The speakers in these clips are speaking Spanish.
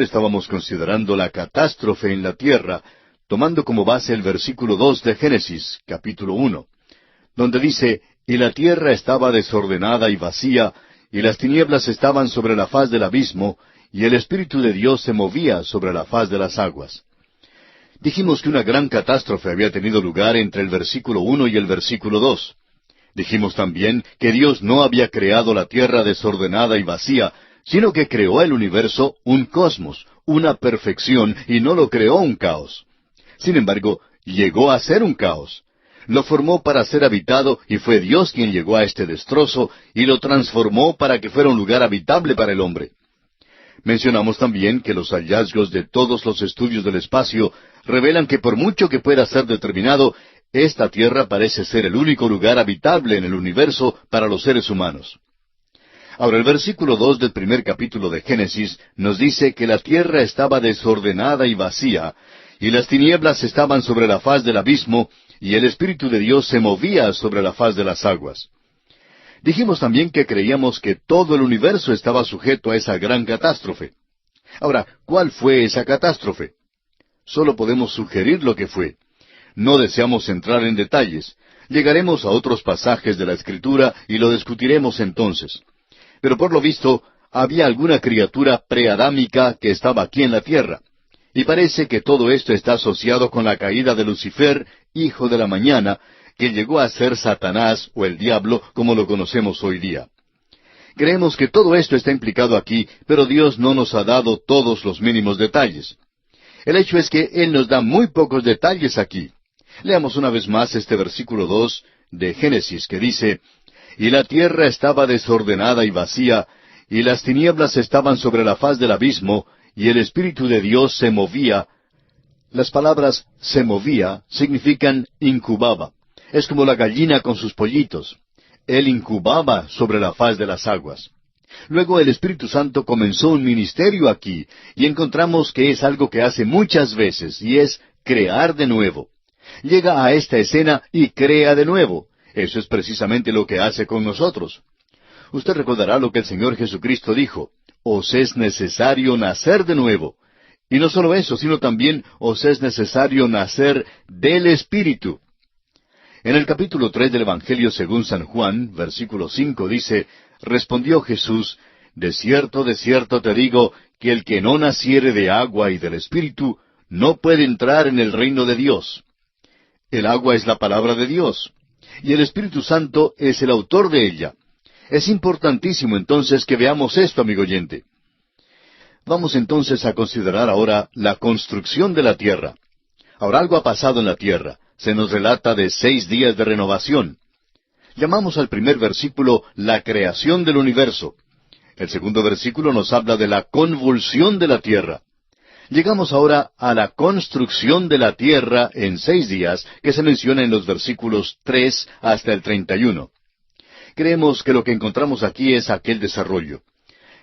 Estábamos considerando la catástrofe en la tierra, tomando como base el versículo 2 de Génesis, capítulo 1, donde dice, «Y la tierra estaba desordenada y vacía, y las tinieblas estaban sobre la faz del abismo, y el Espíritu de Dios se movía sobre la faz de las aguas». Dijimos que una gran catástrofe había tenido lugar entre el versículo 1 y el versículo 2. Dijimos también que Dios no había creado la tierra desordenada y vacía, sino que creó el universo un cosmos, una perfección, y no lo creó un caos. Sin embargo, llegó a ser un caos. Lo formó para ser habitado y fue Dios quien llegó a este destrozo y lo transformó para que fuera un lugar habitable para el hombre. Mencionamos también que los hallazgos de todos los estudios del espacio revelan que por mucho que pueda ser determinado, esta tierra parece ser el único lugar habitable en el universo para los seres humanos. Ahora, el versículo 2 del primer capítulo de Génesis nos dice que la tierra estaba desordenada y vacía, y las tinieblas estaban sobre la faz del abismo, y el Espíritu de Dios se movía sobre la faz de las aguas. Dijimos también que creíamos que todo el universo estaba sujeto a esa gran catástrofe. Ahora, ¿cuál fue esa catástrofe? Solo podemos sugerir lo que fue. No deseamos entrar en detalles. Llegaremos a otros pasajes de la Escritura y lo discutiremos entonces. Pero por lo visto, había alguna criatura preadámica que estaba aquí en la tierra. Y parece que todo esto está asociado con la caída de Lucifer, hijo de la mañana, que llegó a ser Satanás o el diablo como lo conocemos hoy día. Creemos que todo esto está implicado aquí, pero Dios no nos ha dado todos los mínimos detalles. El hecho es que Él nos da muy pocos detalles aquí. Leamos una vez más este versículo 2 de Génesis que dice, «Y la tierra estaba desordenada y vacía, y las tinieblas estaban sobre la faz del abismo, y el Espíritu de Dios se movía». Las palabras «se movía» significan incubaba. Es como la gallina con sus pollitos. Él incubaba sobre la faz de las aguas. Luego el Espíritu Santo comenzó un ministerio aquí, y encontramos que es algo que hace muchas veces, y es crear de nuevo. Llega a esta escena y crea de nuevo. Eso es precisamente lo que hace con nosotros. Usted recordará lo que el Señor Jesucristo dijo, «Os es necesario nacer de nuevo». Y no solo eso, sino también os es necesario nacer del Espíritu. En el capítulo 3 del Evangelio según San Juan, versículo 5 dice, «Respondió Jesús, de cierto te digo, que el que no naciere de agua y del Espíritu, no puede entrar en el reino de Dios». El agua es la palabra de Dios, y el Espíritu Santo es el autor de ella. Es importantísimo entonces que veamos esto, amigo oyente. Vamos entonces a considerar ahora la construcción de la tierra. Ahora algo ha pasado en la tierra. Se nos relata de 6 días de renovación. Llamamos al primer versículo la creación del universo. El segundo versículo nos habla de la convulsión de la tierra. Llegamos ahora a la construcción de la tierra en 6 días, que se menciona en los versículos 3 hasta el 31. Creemos que lo que encontramos aquí es aquel desarrollo.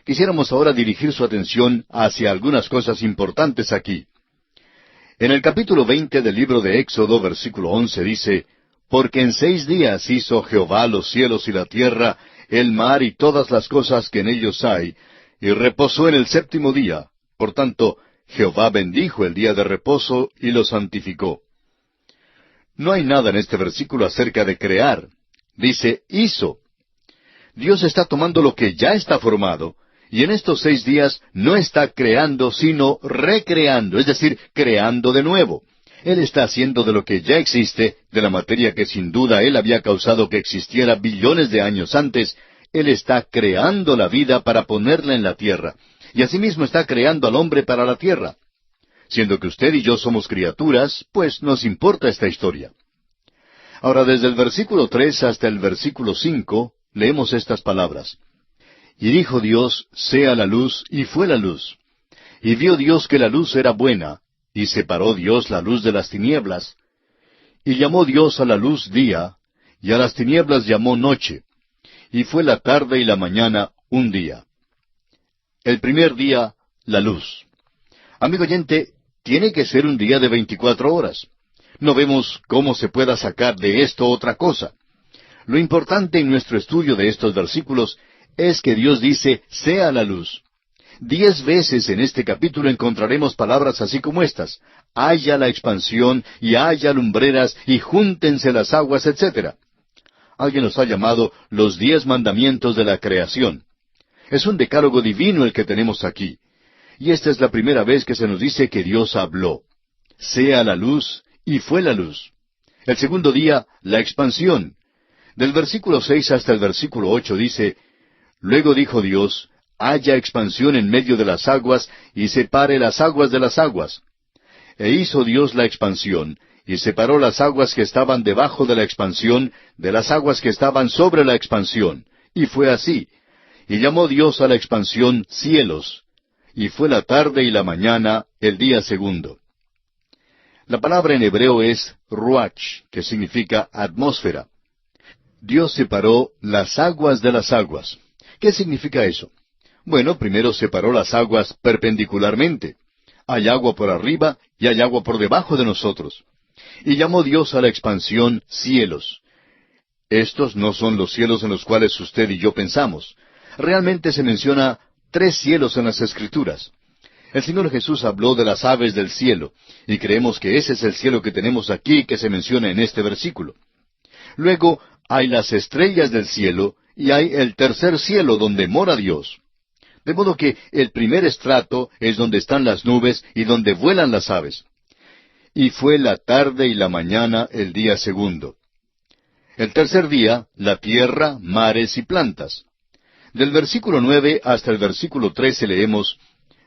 Quisiéramos ahora dirigir su atención hacia algunas cosas importantes aquí. En el capítulo 20 del libro de Éxodo, versículo 11, dice, «Porque en 6 días hizo Jehová los cielos y la tierra, el mar y todas las cosas que en ellos hay, y reposó en el 7º día. Por tanto, Jehová bendijo el día de reposo y lo santificó». No hay nada en este versículo acerca de crear. Dice, hizo. Dios está tomando lo que ya está formado, y en estos 6 días no está creando, sino recreando, es decir, creando de nuevo. Él está haciendo de lo que ya existe, de la materia que sin duda Él había causado que existiera billones de años antes, Él está creando la vida para ponerla en la tierra, y asimismo está creando al hombre para la tierra. Siendo que usted y yo somos criaturas, pues nos importa esta historia. Ahora, desde el versículo 3 hasta el versículo 5, leemos estas palabras. «Y dijo Dios, sea la luz, y fue la luz. Y vio Dios que la luz era buena, y separó Dios la luz de las tinieblas. Y llamó Dios a la luz día, y a las tinieblas llamó noche. Y fue la tarde y la mañana un día». El primer día, la luz. Amigo oyente, tiene que ser un día de 24 horas. No vemos cómo se pueda sacar de esto otra cosa. Lo importante en nuestro estudio de estos versículos es que Dios dice, sea la luz. 10 veces en este capítulo encontraremos palabras así como estas: haya la expansión, y haya lumbreras, y júntense las aguas, etc. Alguien los ha llamado los 10 mandamientos de la creación. Es un decálogo divino el que tenemos aquí. Y esta es la primera vez que se nos dice que Dios habló. Sea la luz, y fue la luz. El segundo día, la expansión. Del versículo 6 hasta el versículo 8 dice: luego dijo Dios, haya expansión en medio de las aguas, y separe las aguas de las aguas. E hizo Dios la expansión, y separó las aguas que estaban debajo de la expansión, de las aguas que estaban sobre la expansión. Y fue así. Y llamó Dios a la expansión cielos. Y fue la tarde y la mañana, el día segundo. La palabra en hebreo es ruach, que significa atmósfera. Dios separó las aguas de las aguas. ¿Qué significa eso? Bueno, primero separó las aguas perpendicularmente. Hay agua por arriba y hay agua por debajo de nosotros. Y llamó Dios a la expansión cielos. Estos no son los cielos en los cuales usted y yo pensamos. Realmente se menciona 3 cielos en las Escrituras. El Señor Jesús habló de las aves del cielo, y creemos que ese es el cielo que tenemos aquí que se menciona en este versículo. Luego hay las estrellas del cielo, y hay el tercer cielo donde mora Dios. De modo que el primer estrato es donde están las nubes y donde vuelan las aves. Y fue la tarde y la mañana el día segundo. El tercer día, la tierra, mares y plantas. Del versículo 9 hasta el versículo 13 leemos: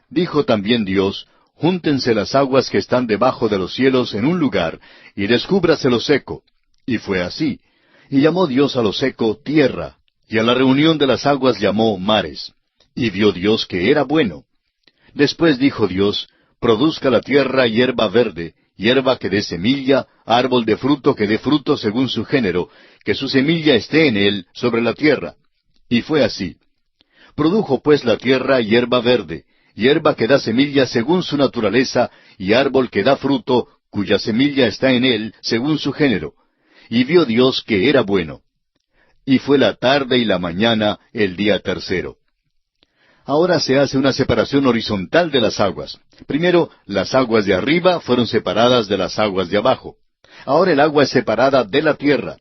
dijo también Dios, júntense las aguas que están debajo de los cielos en un lugar, y descúbrase lo seco. Y fue así. Y llamó Dios a lo seco tierra, y a la reunión de las aguas llamó mares. Y vio Dios que era bueno. Después dijo Dios, produzca la tierra hierba verde, hierba que dé semilla, árbol de fruto que dé fruto según su género, que su semilla esté en él sobre la tierra. Y fue así. Produjo pues la tierra hierba verde, hierba que da semilla según su naturaleza, y árbol que da fruto, cuya semilla está en él según su género. Y vio Dios que era bueno. Y fue la tarde y la mañana el día tercero. Ahora se hace una separación horizontal de las aguas. Primero, las aguas de arriba fueron separadas de las aguas de abajo. Ahora el agua es separada de la tierra.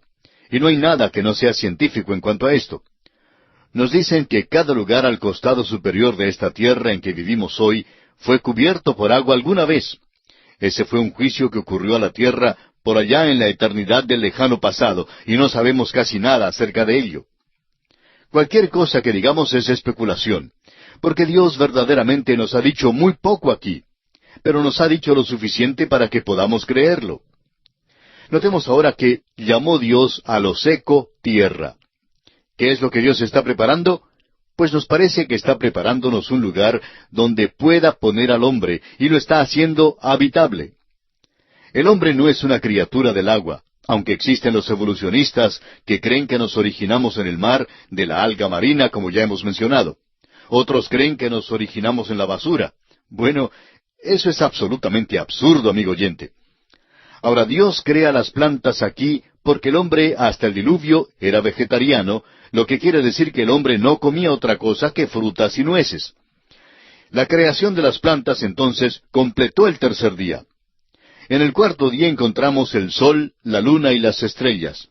Y no hay nada que no sea científico en cuanto a esto. Nos dicen que cada lugar al costado superior de esta tierra en que vivimos hoy fue cubierto por agua alguna vez. Ese fue un juicio que ocurrió a la tierra por allá en la eternidad del lejano pasado, y no sabemos casi nada acerca de ello. Cualquier cosa que digamos es especulación, porque Dios verdaderamente nos ha dicho muy poco aquí, pero nos ha dicho lo suficiente para que podamos creerlo. Notemos ahora que llamó Dios a lo seco tierra. ¿Qué es lo que Dios está preparando? Pues nos parece que está preparándonos un lugar donde pueda poner al hombre, y lo está haciendo habitable. El hombre no es una criatura del agua, aunque existen los evolucionistas que creen que nos originamos en el mar, de la alga marina, como ya hemos mencionado. Otros creen que nos originamos en la basura. Bueno, eso es absolutamente absurdo, amigo oyente. Ahora, Dios crea las plantas aquí porque el hombre hasta el diluvio era vegetariano, lo que quiere decir que el hombre no comía otra cosa que frutas y nueces. La creación de las plantas entonces completó el tercer día. En el cuarto día encontramos el sol, la luna y las estrellas.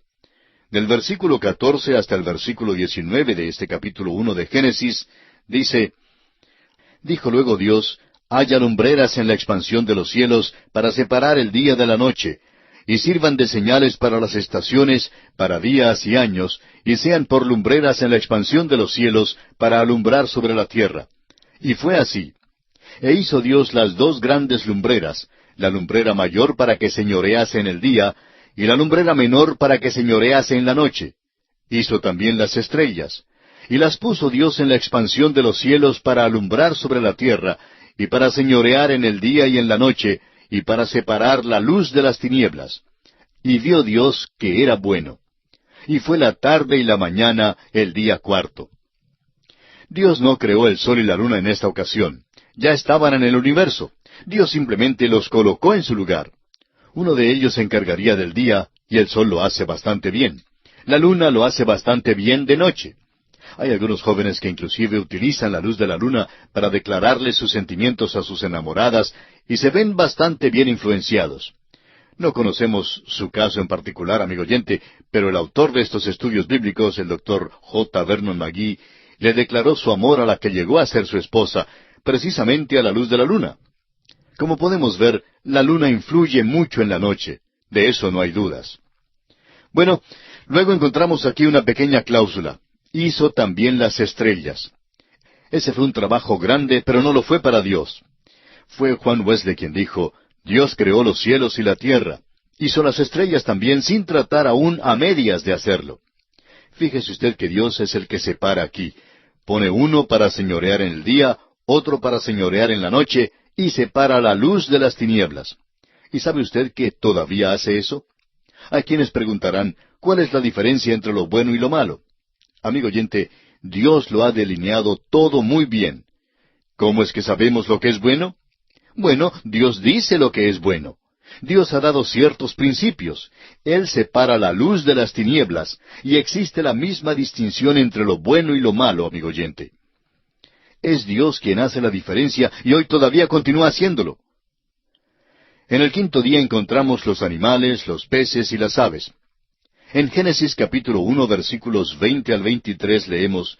Del versículo 14 hasta el versículo 19 de este capítulo 1 de Génesis, dice: dijo luego Dios, haya lumbreras en la expansión de los cielos para separar el día de la noche, y sirvan de señales para las estaciones, para días y años, y sean por lumbreras en la expansión de los cielos para alumbrar sobre la tierra. Y fue así. E hizo Dios las 2 grandes lumbreras, la lumbrera mayor para que señorease en el día, y la lumbrera menor para que señorease en la noche. Hizo también las estrellas. Y las puso Dios en la expansión de los cielos para alumbrar sobre la tierra, y para señorear en el día y en la noche, y para separar la luz de las tinieblas. Y vio Dios que era bueno. Y fue la tarde y la mañana el día cuarto. Dios no creó el sol y la luna en esta ocasión. Ya estaban en el universo. Dios simplemente los colocó en su lugar. Uno de ellos se encargaría del día, y el sol lo hace bastante bien. La luna lo hace bastante bien de noche. Hay algunos jóvenes que inclusive utilizan la luz de la luna para declararles sus sentimientos a sus enamoradas y se ven bastante bien influenciados. No conocemos su caso en particular, amigo oyente, pero el autor de estos estudios bíblicos, el doctor J. Vernon McGee, le declaró su amor a la que llegó a ser su esposa, precisamente a la luz de la luna. Como podemos ver, la luna influye mucho en la noche. De eso no hay dudas. Bueno, luego encontramos aquí una pequeña cláusula. Hizo también las estrellas. Ese fue un trabajo grande, pero no lo fue para Dios. Fue Juan Wesley quien dijo, Dios creó los cielos y la tierra. Hizo las estrellas también sin tratar aún a medias de hacerlo. Fíjese usted que Dios es el que separa aquí. Pone uno para señorear en el día, otro para señorear en la noche, y separa la luz de las tinieblas. ¿Y sabe usted que todavía hace eso? Hay quienes preguntarán, ¿cuál es la diferencia entre lo bueno y lo malo? Amigo oyente, Dios lo ha delineado todo muy bien. ¿Cómo es que sabemos lo que es bueno? Bueno, Dios dice lo que es bueno. Dios ha dado ciertos principios. Él separa la luz de las tinieblas, y existe la misma distinción entre lo bueno y lo malo, amigo oyente. Es Dios quien hace la diferencia, y hoy todavía continúa haciéndolo. En el quinto día encontramos los animales, los peces y las aves. En Génesis capítulo 1, versículos 20 al 23 leemos,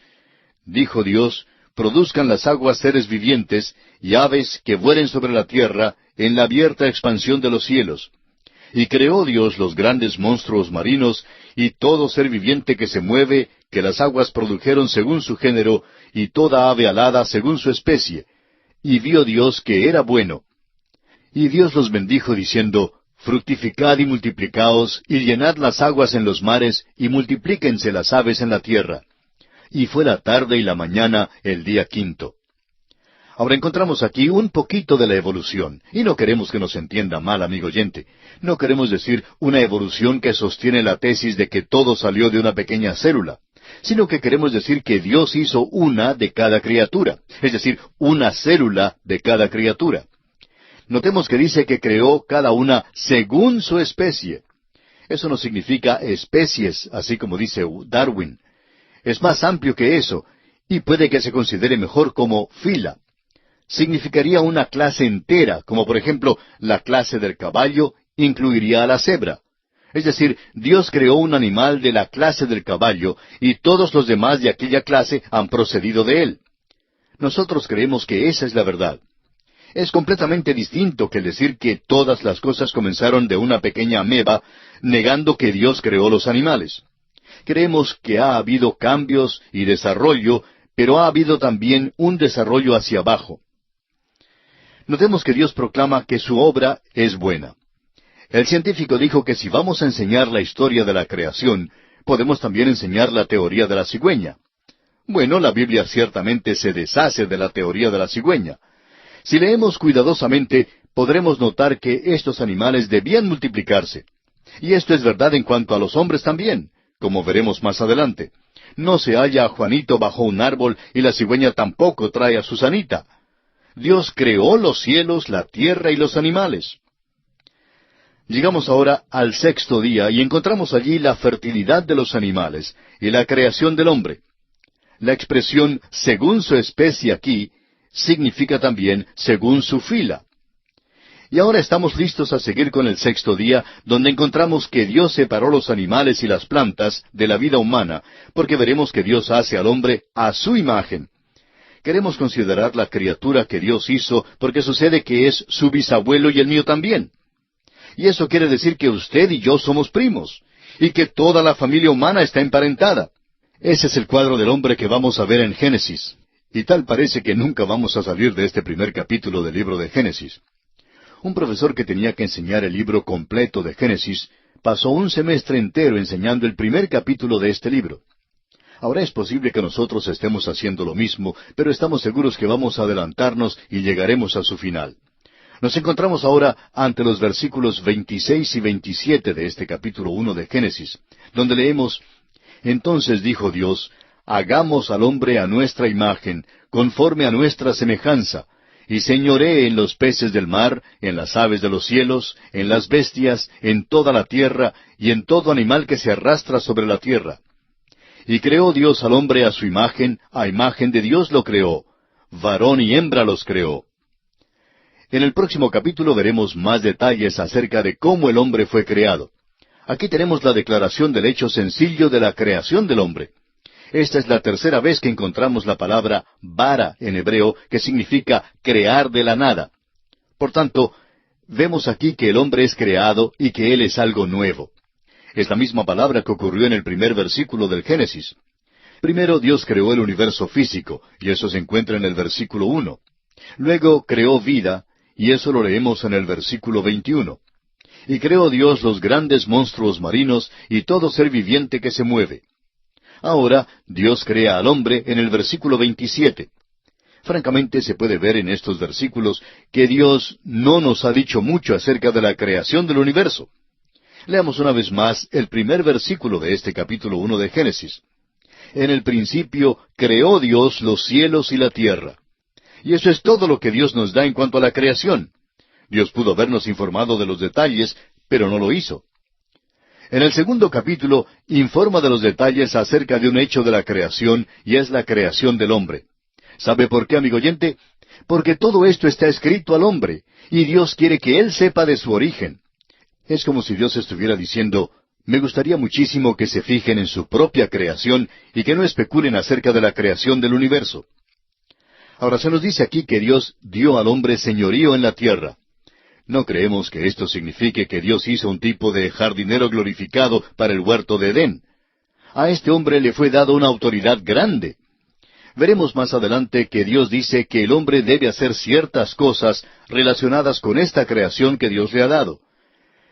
Dijo Dios, produzcan las aguas seres vivientes, y aves que vuelen sobre la tierra, en la abierta expansión de los cielos. Y creó Dios los grandes monstruos marinos, y todo ser viviente que se mueve, que las aguas produjeron según su género, y toda ave alada según su especie. Y vio Dios que era bueno. Y Dios los bendijo diciendo, Fructificad y multiplicaos, y llenad las aguas en los mares, y multiplíquense las aves en la tierra. Y fue la tarde y la mañana el día quinto. Ahora encontramos aquí un poquito de la evolución, y no queremos que nos entienda mal, amigo oyente. No queremos decir una evolución que sostiene la tesis de que todo salió de una pequeña célula, sino que queremos decir que Dios hizo una de cada criatura, es decir, una célula de cada criatura. Notemos que dice que creó cada una según su especie. Eso no significa especies, así como dice Darwin. Es más amplio que eso, y puede que se considere mejor como fila. Significaría una clase entera, como por ejemplo la clase del caballo incluiría a la cebra. Es decir, Dios creó un animal de la clase del caballo, y todos los demás de aquella clase han procedido de él. Nosotros creemos que esa es la verdad. Es completamente distinto que el decir que todas las cosas comenzaron de una pequeña ameba, negando que Dios creó los animales. Creemos que ha habido cambios y desarrollo, pero ha habido también un desarrollo hacia abajo. Notemos que Dios proclama que su obra es buena. El científico dijo que si vamos a enseñar la historia de la creación, podemos también enseñar la teoría de la cigüeña. Bueno, la Biblia ciertamente se deshace de la teoría de la cigüeña. Si leemos cuidadosamente, podremos notar que estos animales debían multiplicarse. Y esto es verdad en cuanto a los hombres también, como veremos más adelante. No se halla a Juanito bajo un árbol y la cigüeña tampoco trae a Susanita. Dios creó los cielos, la tierra y los animales. Llegamos ahora al sexto día y encontramos allí la fertilidad de los animales y la creación del hombre. La expresión según su especie aquí significa también según su fila. Y ahora estamos listos a seguir con el sexto día, donde encontramos que Dios separó los animales y las plantas de la vida humana, porque veremos que Dios hace al hombre a su imagen. Queremos considerar la criatura que Dios hizo, porque sucede que es su bisabuelo y el mío también. Y eso quiere decir que usted y yo somos primos, y que toda la familia humana está emparentada. Ese es el cuadro del hombre que vamos a ver en Génesis. Y tal parece que nunca vamos a salir de este primer capítulo del libro de Génesis. Un profesor que tenía que enseñar el libro completo de Génesis pasó un semestre entero enseñando el primer capítulo de este libro. Ahora es posible que nosotros estemos haciendo lo mismo, pero estamos seguros que vamos a adelantarnos y llegaremos a su final. Nos encontramos ahora ante los versículos 26 y 27 de este capítulo 1 de Génesis, donde leemos, Entonces dijo Dios, hagamos al hombre a nuestra imagen, conforme a nuestra semejanza, y señoree en los peces del mar, en las aves de los cielos, en las bestias, en toda la tierra, y en todo animal que se arrastra sobre la tierra. Y creó Dios al hombre a imagen de Dios lo creó, varón y hembra los creó. En el próximo capítulo veremos más detalles acerca de cómo el hombre fue creado. Aquí tenemos la declaración del hecho sencillo de la creación del hombre. Esta es la tercera vez que encontramos la palabra bara en hebreo, que significa crear de la nada. Por tanto, vemos aquí que el hombre es creado y que él es algo nuevo. Es la misma palabra que ocurrió en el primer versículo del Génesis. Primero Dios creó el universo físico, y eso se encuentra en el versículo 1. Luego creó vida, y eso lo leemos en el versículo 21. Y creó Dios los grandes monstruos marinos y todo ser viviente que se mueve. Ahora Dios crea al hombre en el versículo 27. Francamente se puede ver en estos versículos que Dios no nos ha dicho mucho acerca de la creación del universo. Leamos una vez más el primer versículo de este capítulo 1 de Génesis. En el principio creó Dios los cielos y la tierra. Y eso es todo lo que Dios nos da en cuanto a la creación. Dios pudo habernos informado de los detalles, pero no lo hizo. En el segundo capítulo informa de los detalles acerca de un hecho de la creación, y es la creación del hombre. ¿Sabe por qué, amigo oyente? Porque todo esto está escrito al hombre, y Dios quiere que él sepa de su origen. Es como si Dios estuviera diciendo, me gustaría muchísimo que se fijen en su propia creación y que no especulen acerca de la creación del universo. Ahora se nos dice aquí que Dios dio al hombre señorío en la tierra. No creemos que esto signifique que Dios hizo un tipo de jardinero glorificado para el huerto de Edén. A este hombre le fue dado una autoridad grande. Veremos más adelante que Dios dice que el hombre debe hacer ciertas cosas relacionadas con esta creación que Dios le ha dado.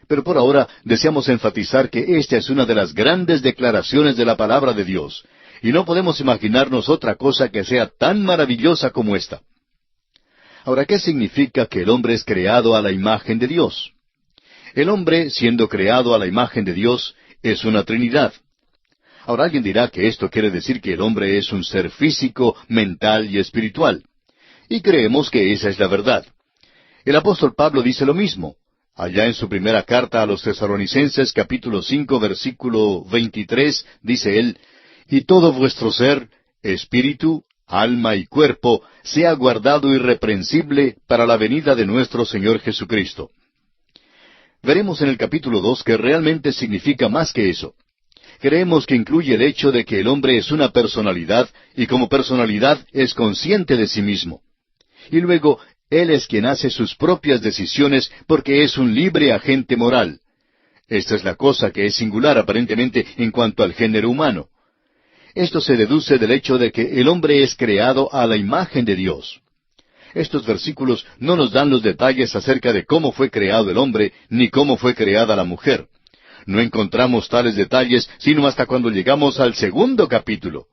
Pero por ahora deseamos enfatizar que esta es una de las grandes declaraciones de la palabra de Dios, y no podemos imaginarnos otra cosa que sea tan maravillosa como esta. Ahora, ¿qué significa que el hombre es creado a la imagen de Dios? El hombre, siendo creado a la imagen de Dios, es una Trinidad. Ahora alguien dirá que esto quiere decir que el hombre es un ser físico, mental y espiritual. Y creemos que esa es la verdad. El apóstol Pablo dice lo mismo. Allá en su primera carta a los Tesalonicenses, capítulo 5, versículo 23, dice él, y todo vuestro ser, espíritu, alma y cuerpo, sea guardado irreprensible para la venida de nuestro Señor Jesucristo. Veremos en el capítulo 2 que realmente significa más que eso. Creemos que incluye el hecho de que el hombre es una personalidad y como personalidad es consciente de sí mismo. Y luego, él es quien hace sus propias decisiones porque es un libre agente moral. Esta es la cosa que es singular aparentemente en cuanto al género humano. Esto se deduce del hecho de que el hombre es creado a la imagen de Dios. Estos versículos no nos dan los detalles acerca de cómo fue creado el hombre, ni cómo fue creada la mujer. No encontramos tales detalles sino hasta cuando llegamos al segundo capítulo.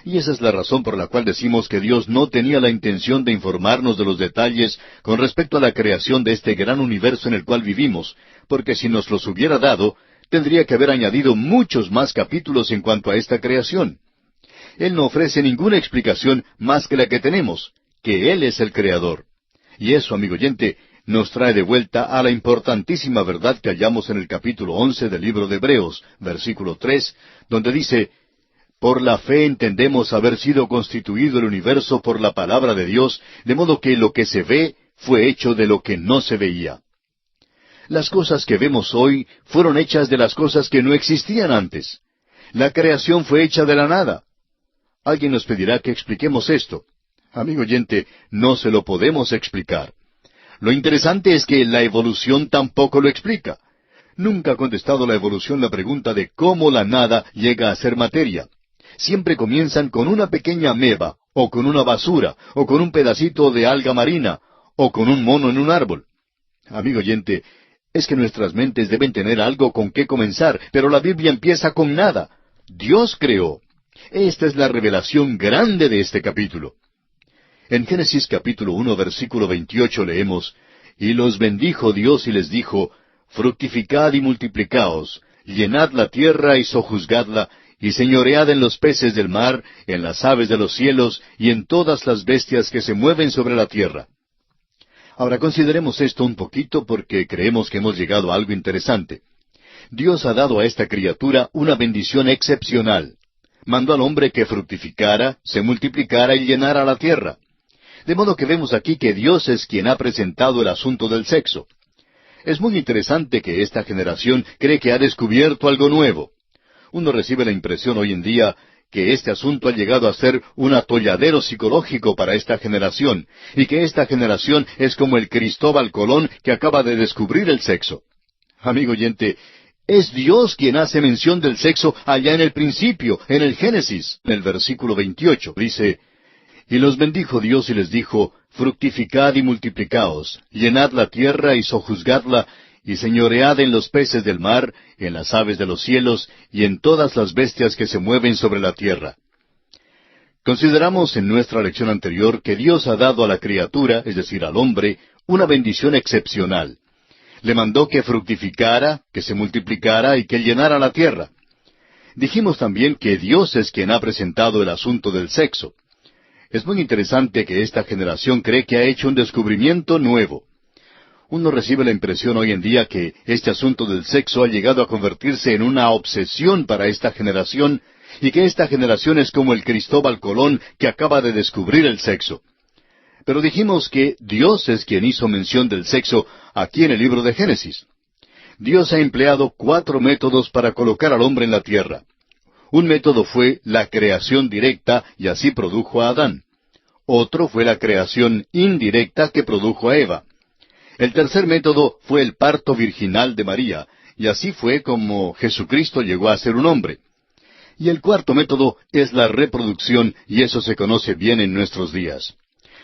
Y esa es la razón por la cual decimos que Dios no tenía la intención de informarnos de los detalles con respecto a la creación de este gran universo en el cual vivimos, porque si nos los hubiera dado, tendría que haber añadido muchos más capítulos en cuanto a esta creación. Él no ofrece ninguna explicación más que la que tenemos, que Él es el Creador. Y eso, amigo oyente, nos trae de vuelta a la importantísima verdad que hallamos en el capítulo 11 del libro de Hebreos, versículo 3, donde dice, por la fe entendemos haber sido constituido el universo por la palabra de Dios, de modo que lo que se ve fue hecho de lo que no se veía. Las cosas que vemos hoy fueron hechas de las cosas que no existían antes. La creación fue hecha de la nada. Alguien nos pedirá que expliquemos esto. Amigo oyente, no se lo podemos explicar. Lo interesante es que la evolución tampoco lo explica. Nunca ha contestado la evolución la pregunta de cómo la nada llega a ser materia. Siempre comienzan con una pequeña ameba, o con una basura, o con un pedacito de alga marina, o con un mono en un árbol. Amigo oyente, es que nuestras mentes deben tener algo con qué comenzar, pero la Biblia empieza con nada. Dios creó. Esta es la revelación grande de este capítulo. En Génesis capítulo 1, versículo 28 leemos, y los bendijo Dios y les dijo, fructificad y multiplicaos, llenad la tierra y sojuzgadla, y señoread en los peces del mar, en las aves de los cielos, y en todas las bestias que se mueven sobre la tierra. Ahora consideremos esto un poquito porque creemos que hemos llegado a algo interesante. Dios ha dado a esta criatura una bendición excepcional. mandó al hombre que fructificara, se multiplicara y llenara la tierra. De modo que vemos aquí que Dios es quien ha presentado el asunto del sexo. Es muy interesante que esta generación cree que ha descubierto algo nuevo. Uno recibe la impresión hoy en día que este asunto ha llegado a ser un atolladero psicológico para esta generación, y que esta generación es como el Cristóbal Colón que acaba de descubrir el sexo. Amigo oyente, es Dios quien hace mención del sexo allá en el principio, en el Génesis, en el versículo 28. Dice, y los bendijo Dios y les dijo, fructificad y multiplicaos, llenad la tierra y sojuzgadla, y señoread en los peces del mar, en las aves de los cielos, y en todas las bestias que se mueven sobre la tierra. Consideramos en nuestra lección anterior que Dios ha dado a la criatura, es decir, al hombre, una bendición excepcional. Le mandó que fructificara, que se multiplicara y que llenara la tierra. Dijimos también que Dios es quien ha presentado el asunto del sexo. Es muy interesante que esta generación cree que ha hecho un descubrimiento nuevo. Uno recibe la impresión hoy en día que este asunto del sexo ha llegado a convertirse en una obsesión para esta generación, y que esta generación es como el Cristóbal Colón que acaba de descubrir el sexo. Pero dijimos que Dios es quien hizo mención del sexo aquí en el libro de Génesis. Dios ha empleado 4 métodos para colocar al hombre en la tierra. Un método fue la creación directa, y así produjo a Adán. Otro fue la creación indirecta que produjo a Eva. El tercer método fue el parto virginal de María, y así fue como Jesucristo llegó a ser un hombre. Y el cuarto método es la reproducción, y eso se conoce bien en nuestros días.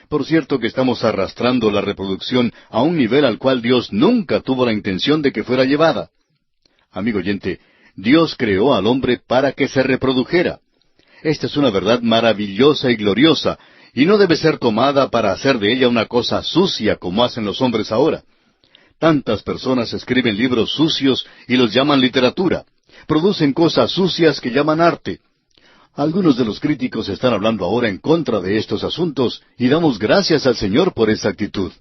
Por cierto que estamos arrastrando la reproducción a un nivel al cual Dios nunca tuvo la intención de que fuera llevada. Amigo oyente, Dios creó al hombre para que se reprodujera. Esta es una verdad maravillosa y gloriosa, y no debe ser tomada para hacer de ella una cosa sucia como hacen los hombres ahora. Tantas personas escriben libros sucios y los llaman literatura. Producen cosas sucias que llaman arte. Algunos de los críticos están hablando ahora en contra de estos asuntos, y damos gracias al Señor por esa actitud.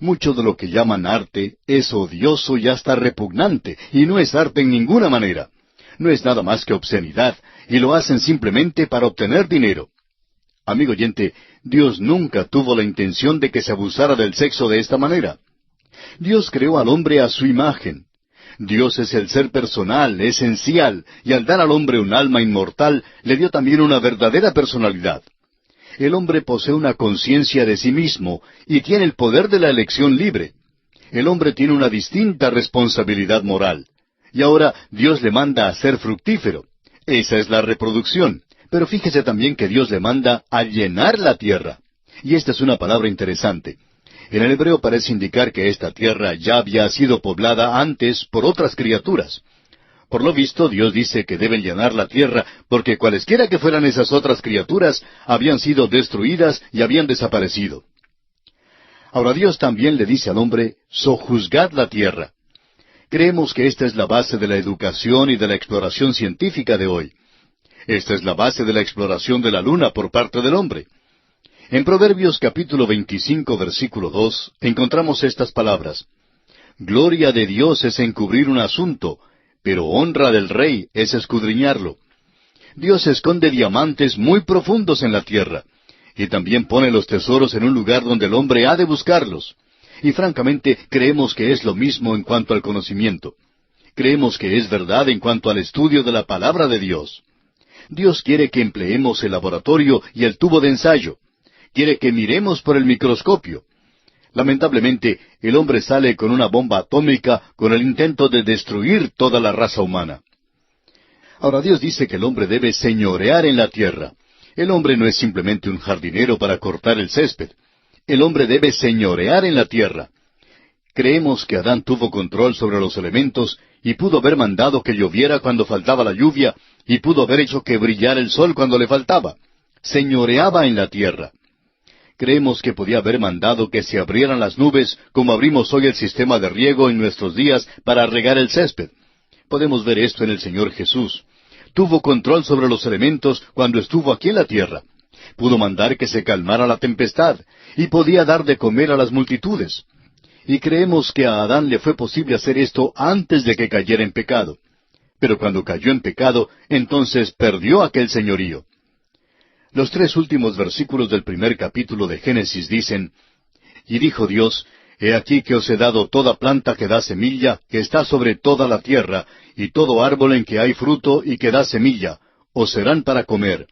Mucho de lo que llaman arte es odioso y hasta repugnante, y no es arte en ninguna manera. No es nada más que obscenidad, y lo hacen simplemente para obtener dinero. Amigo oyente, Dios nunca tuvo la intención de que se abusara del sexo de esta manera. Dios creó al hombre a su imagen. Dios es el ser personal, esencial, y al dar al hombre un alma inmortal, le dio también una verdadera personalidad. El hombre posee una conciencia de sí mismo y tiene el poder de la elección libre. El hombre tiene una distinta responsabilidad moral. Y ahora Dios le manda a ser fructífero. Esa es la reproducción. Pero fíjese también que Dios le manda a llenar la tierra. Y esta es una palabra interesante. En el hebreo parece indicar que esta tierra ya había sido poblada antes por otras criaturas. Por lo visto, Dios dice que deben llenar la tierra, porque cualesquiera que fueran esas otras criaturas, habían sido destruidas y habían desaparecido. Ahora Dios también le dice al hombre, sojuzgad la tierra. Creemos que esta es la base de la educación y de la exploración científica de hoy. Esta es la base de la exploración de la luna por parte del hombre. En Proverbios capítulo 25, versículo 2, encontramos estas palabras. Gloria de Dios es encubrir un asunto, pero honra del rey es escudriñarlo. Dios esconde diamantes muy profundos en la tierra, y también pone los tesoros en un lugar donde el hombre ha de buscarlos. Y francamente creemos que es lo mismo en cuanto al conocimiento. Creemos que es verdad en cuanto al estudio de la palabra de Dios. Dios quiere que empleemos el laboratorio y el tubo de ensayo. Quiere que miremos por el microscopio. Lamentablemente, el hombre sale con una bomba atómica con el intento de destruir toda la raza humana. Ahora Dios dice que el hombre debe señorear en la tierra. El hombre no es simplemente un jardinero para cortar el césped. El hombre debe señorear en la tierra. Creemos que Adán tuvo control sobre los elementos y pudo haber mandado que lloviera cuando faltaba la lluvia y pudo haber hecho que brillara el sol cuando le faltaba. Señoreaba en la tierra. Creemos que podía haber mandado que se abrieran las nubes, como abrimos hoy el sistema de riego en nuestros días para regar el césped. Podemos ver esto en el Señor Jesús. Tuvo control sobre los elementos cuando estuvo aquí en la tierra. Pudo mandar que se calmara la tempestad, y podía dar de comer a las multitudes. Y creemos que a Adán le fue posible hacer esto antes de que cayera en pecado. pero cuando cayó en pecado, entonces perdió aquel señorío. Los 3 últimos versículos del primer capítulo de Génesis dicen, «Y dijo Dios, He aquí que os he dado toda planta que da semilla, que está sobre toda la tierra, y todo árbol en que hay fruto y que da semilla, os serán para comer,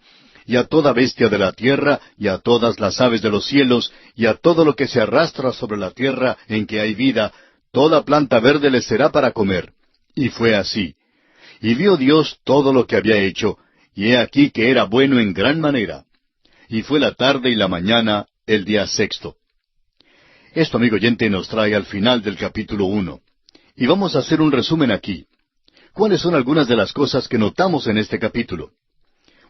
y a toda bestia de la tierra, y a todas las aves de los cielos, y a todo lo que se arrastra sobre la tierra en que hay vida, toda planta verde les será para comer». Y fue así. Y vio Dios todo lo que había hecho, y he aquí que era bueno en gran manera. Y fue la tarde y la mañana, el día sexto. Esto, amigo oyente, nos trae al final del capítulo 1. Y vamos a hacer un resumen aquí. ¿Cuáles son algunas de las cosas que notamos en este capítulo?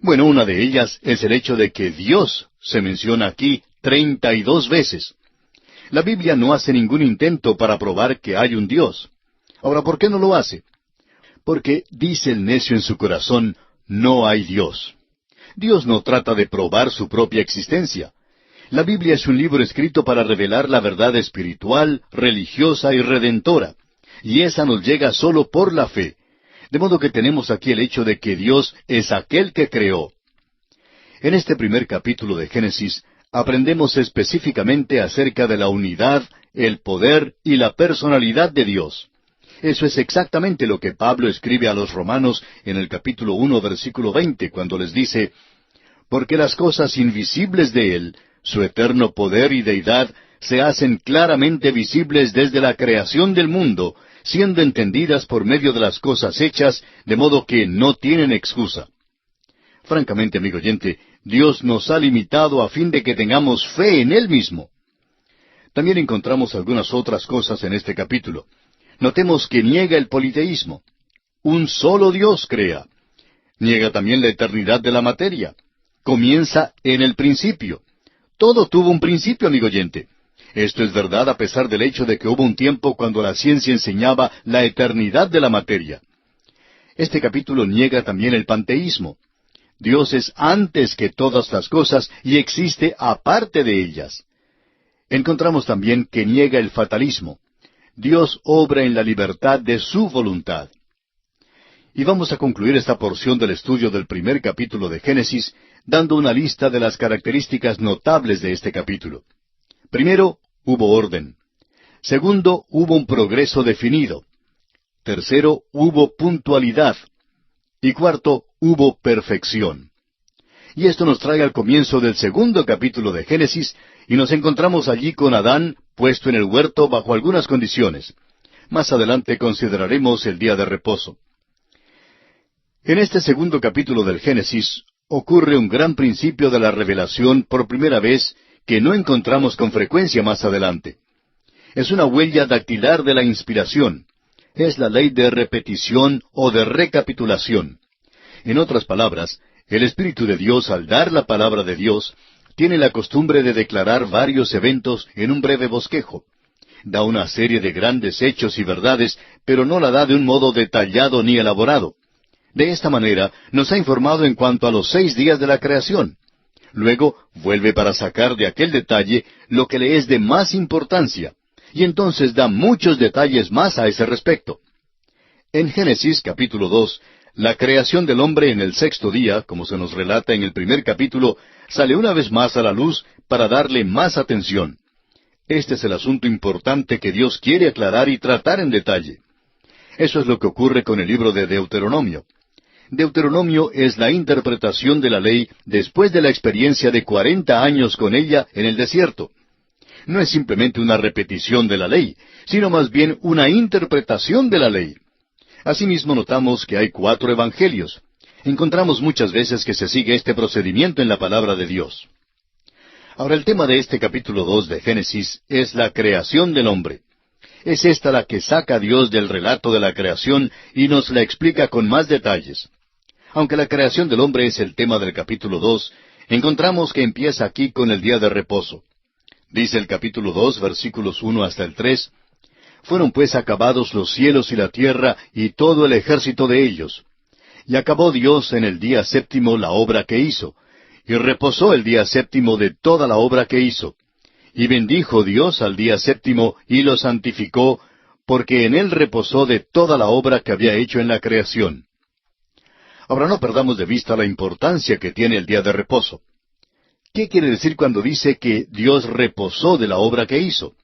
Bueno, una de ellas es el hecho de que Dios se menciona aquí 32 veces. La Biblia no hace ningún intento para probar que hay un Dios. Ahora, ¿por qué no lo hace? Porque dice el necio en su corazón, no hay Dios. Dios no trata de probar su propia existencia. La Biblia es un libro escrito para revelar la verdad espiritual, religiosa y redentora, y esa nos llega solo por la fe. De modo que tenemos aquí el hecho de que Dios es aquel que creó. En este primer capítulo de Génesis aprendemos específicamente acerca de la unidad, el poder y la personalidad de Dios. Eso es exactamente lo que Pablo escribe a los romanos en el capítulo 1, versículo 20, cuando les dice, «Porque las cosas invisibles de Él, su eterno poder y deidad, se hacen claramente visibles desde la creación del mundo, siendo entendidas por medio de las cosas hechas, de modo que no tienen excusa». Francamente, amigo oyente, Dios nos ha limitado a fin de que tengamos fe en Él mismo. También encontramos algunas otras cosas en este capítulo. Notemos que niega el politeísmo. Un solo Dios crea. Niega también la eternidad de la materia. Comienza en el principio. Todo tuvo un principio, amigo oyente. Esto es verdad a pesar del hecho de que hubo un tiempo cuando la ciencia enseñaba la eternidad de la materia. Este capítulo niega también el panteísmo. Dios es antes que todas las cosas y existe aparte de ellas. Encontramos también que niega el fatalismo. Dios obra en la libertad de su voluntad. Y vamos a concluir esta porción del estudio del primer capítulo de Génesis dando una lista de las características notables de este capítulo. Primero, hubo orden. Segundo, hubo un progreso definido. Tercero, hubo puntualidad. Y cuarto, hubo perfección. Y esto nos trae al comienzo del segundo capítulo de Génesis, y nos encontramos allí con Adán puesto en el huerto bajo algunas condiciones. Más adelante consideraremos el día de reposo. En este segundo capítulo del Génesis ocurre un gran principio de la revelación por primera vez que no encontramos con frecuencia más adelante. Es una huella dactilar de la inspiración. Es la ley de repetición o de recapitulación. En otras palabras, el Espíritu de Dios, al dar la palabra de Dios, tiene la costumbre de declarar varios eventos en un breve bosquejo. Da una serie de grandes hechos y verdades, pero no la da de un modo detallado ni elaborado. De esta manera nos ha informado en cuanto a los 6 días de la creación. Luego vuelve para sacar de aquel detalle lo que le es de más importancia, y entonces da muchos detalles más a ese respecto. En Génesis capítulo 2, la creación del hombre en el 6º día, como se nos relata en el primer capítulo, sale una vez más a la luz para darle más atención. Este es el asunto importante que Dios quiere aclarar y tratar en detalle. Eso es lo que ocurre con el libro de Deuteronomio. Deuteronomio es la interpretación de la ley después de la experiencia de 40 años con ella en el desierto. No es simplemente una repetición de la ley, sino más bien una interpretación de la ley. Asimismo notamos que hay 4 evangelios. Encontramos muchas veces que se sigue este procedimiento en la palabra de Dios. Ahora el tema de este capítulo 2 de Génesis es la creación del hombre. Es esta la que saca a Dios del relato de la creación y nos la explica con más detalles. Aunque la creación del hombre es el tema del capítulo 2, encontramos que empieza aquí con el día de reposo. Dice el capítulo 2, versículos 1 hasta el 3, «Fueron pues acabados los cielos y la tierra y todo el ejército de ellos. Y acabó Dios en el día 7º la obra que hizo, y reposó el día 7º de toda la obra que hizo. Y bendijo Dios al día 7º y lo santificó, porque en él reposó de toda la obra que había hecho en la creación. Ahora no perdamos de vista la importancia que tiene el día de reposo. ¿Qué quiere decir cuando dice que Dios reposó de la obra que hizo?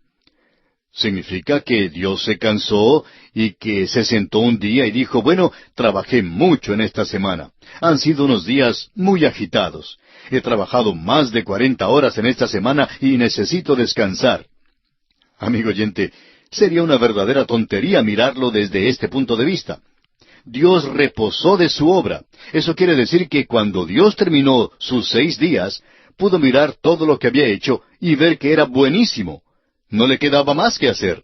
Significa que Dios se cansó y que se sentó un día y dijo, bueno, trabajé mucho en esta semana. Han sido unos días muy agitados. He trabajado más de 40 horas en esta semana y necesito descansar. Amigo oyente, sería una verdadera tontería mirarlo desde este punto de vista. Dios reposó de su obra. Eso quiere decir que cuando Dios terminó sus 6 días, pudo mirar todo lo que había hecho y ver que era buenísimo. No le quedaba más que hacer.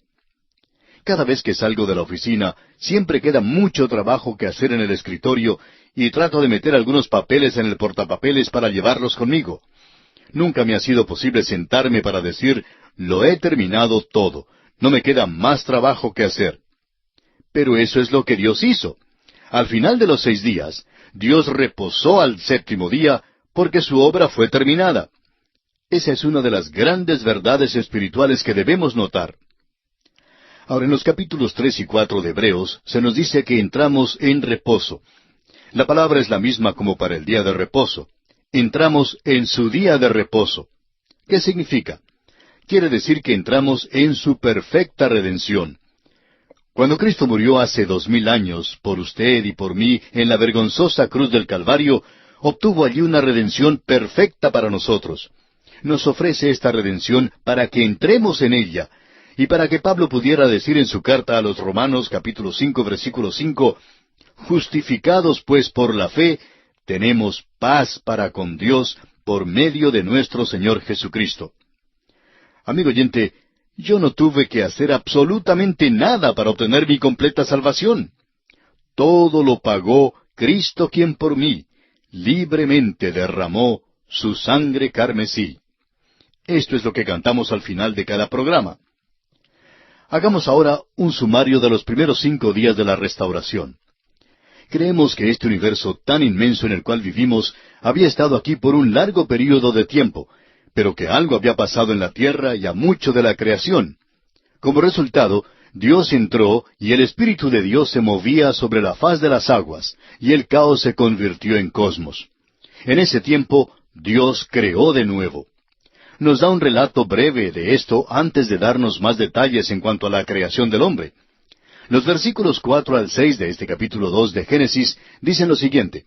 Cada vez que salgo de la oficina, siempre queda mucho trabajo que hacer en el escritorio y trato de meter algunos papeles en el portapapeles para llevarlos conmigo. Nunca me ha sido posible sentarme para decir, lo he terminado todo, no me queda más trabajo que hacer. Pero eso es lo que Dios hizo. Al final de los 6 días, Dios reposó al 7º día porque su obra fue terminada. Esa es una de las grandes verdades espirituales que debemos notar. Ahora, en los capítulos 3 y 4 de Hebreos, se nos dice que entramos en reposo. La palabra es la misma como para el día de reposo. Entramos en su día de reposo. ¿Qué significa? Quiere decir que entramos en su perfecta redención. Cuando Cristo murió hace 2000 años, por usted y por mí, en la vergonzosa cruz del Calvario, obtuvo allí una redención perfecta para nosotros. Nos ofrece esta redención para que entremos en ella, y para que Pablo pudiera decir en su carta a los Romanos, capítulo 5, versículo 5, justificados pues por la fe, tenemos paz para con Dios por medio de nuestro Señor Jesucristo. Amigo oyente, yo no tuve que hacer absolutamente nada para obtener mi completa salvación. Todo lo pagó Cristo quien por mí libremente derramó su sangre carmesí. Esto es lo que cantamos al final de cada programa. Hagamos ahora un sumario de los primeros 5 días de la restauración. Creemos que este universo tan inmenso en el cual vivimos había estado aquí por un largo período de tiempo, pero que algo había pasado en la tierra y a mucho de la creación. Como resultado, Dios entró y el Espíritu de Dios se movía sobre la faz de las aguas, y el caos se convirtió en cosmos. En ese tiempo, Dios creó de nuevo. Nos da un relato breve de esto antes de darnos más detalles en cuanto a la creación del hombre. Los versículos 4 al 6 de este capítulo 2 de Génesis dicen lo siguiente.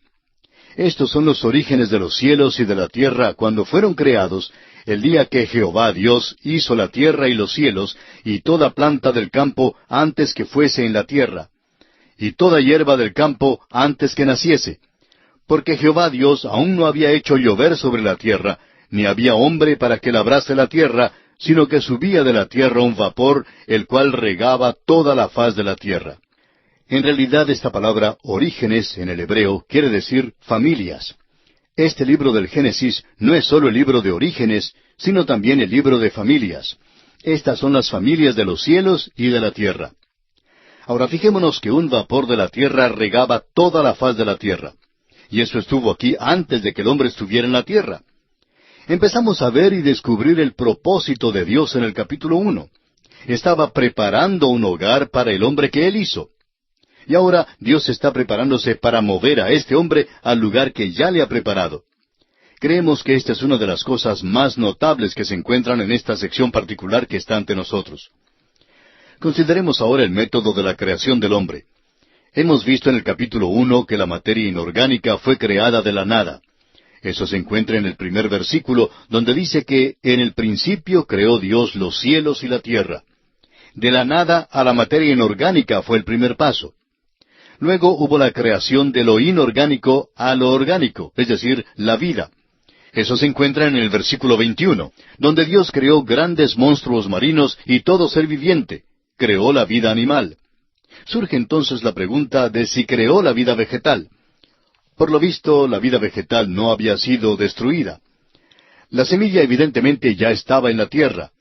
Estos son los orígenes de los cielos y de la tierra cuando fueron creados, el día que Jehová Dios hizo la tierra y los cielos, y toda planta del campo antes que fuese en la tierra, y toda hierba del campo antes que naciese. Porque Jehová Dios aún no había hecho llover sobre la tierra, ni había hombre para que labrase la tierra, sino que subía de la tierra un vapor, el cual regaba toda la faz de la tierra. En realidad esta palabra orígenes en el hebreo quiere decir familias. Este libro del Génesis no es solo el libro de orígenes, sino también el libro de familias. Estas son las familias de los cielos y de la tierra. Ahora fijémonos que un vapor de la tierra regaba toda la faz de la tierra. Y eso estuvo aquí antes de que el hombre estuviera en la tierra. Empezamos a ver y descubrir el propósito de Dios en el capítulo 1. Estaba preparando un hogar para el hombre que Él hizo. Y ahora Dios está preparándose para mover a este hombre al lugar que ya le ha preparado. Creemos que esta es una de las cosas más notables que se encuentran en esta sección particular que está ante nosotros. Consideremos ahora el método de la creación del hombre. Hemos visto en el capítulo 1 que la materia inorgánica fue creada de la nada. Eso se encuentra en el primer versículo, donde dice que en el principio creó Dios los cielos y la tierra. De la nada a la materia inorgánica fue el primer paso. Luego hubo la creación de lo inorgánico a lo orgánico, es decir, la vida. Eso se encuentra en el versículo 21, donde Dios creó grandes monstruos marinos y todo ser viviente. Creó la vida animal. Surge entonces la pregunta de si creó la vida vegetal. Por lo visto, la vida vegetal no había sido destruida. La semilla evidentemente ya estaba en la tierra.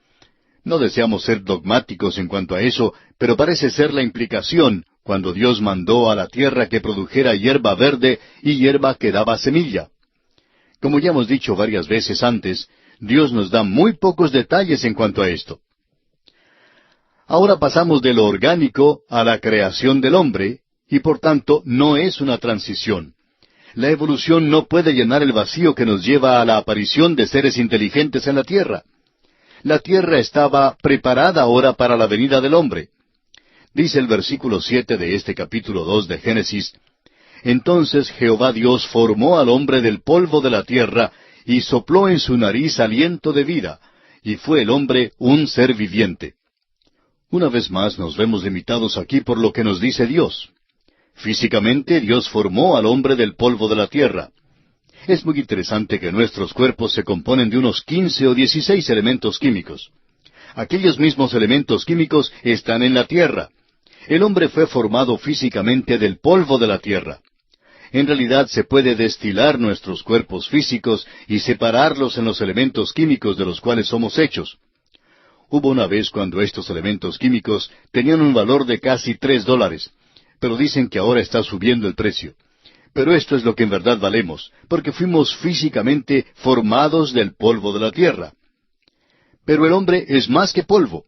No deseamos ser dogmáticos en cuanto a eso, pero parece ser la implicación cuando Dios mandó a la tierra que produjera hierba verde y hierba que daba semilla. Como ya hemos dicho varias veces antes, Dios nos da muy pocos detalles en cuanto a esto. Ahora pasamos de lo orgánico a la creación del hombre, y por tanto no es una transición. La evolución no puede llenar el vacío que nos lleva a la aparición de seres inteligentes en la tierra. La tierra estaba preparada ahora para la venida del hombre. Dice el versículo 7 de este capítulo 2 de Génesis: Entonces Jehová Dios formó al hombre del polvo de la tierra, y sopló en su nariz aliento de vida, y fue el hombre un ser viviente. Una vez más nos vemos limitados aquí por lo que nos dice Dios. Físicamente Dios formó al hombre del polvo de la tierra. Es muy interesante que nuestros cuerpos se componen de unos 15 o 16 elementos químicos. Aquellos mismos elementos químicos están en la tierra. El hombre fue formado físicamente del polvo de la tierra. En realidad se puede destilar nuestros cuerpos físicos y separarlos en los elementos químicos de los cuales somos hechos. Hubo una vez cuando estos elementos químicos tenían un valor de casi $3, pero dicen que ahora está subiendo el precio. Pero esto es lo que en verdad valemos, porque fuimos físicamente formados del polvo de la tierra. Pero el hombre es más que polvo.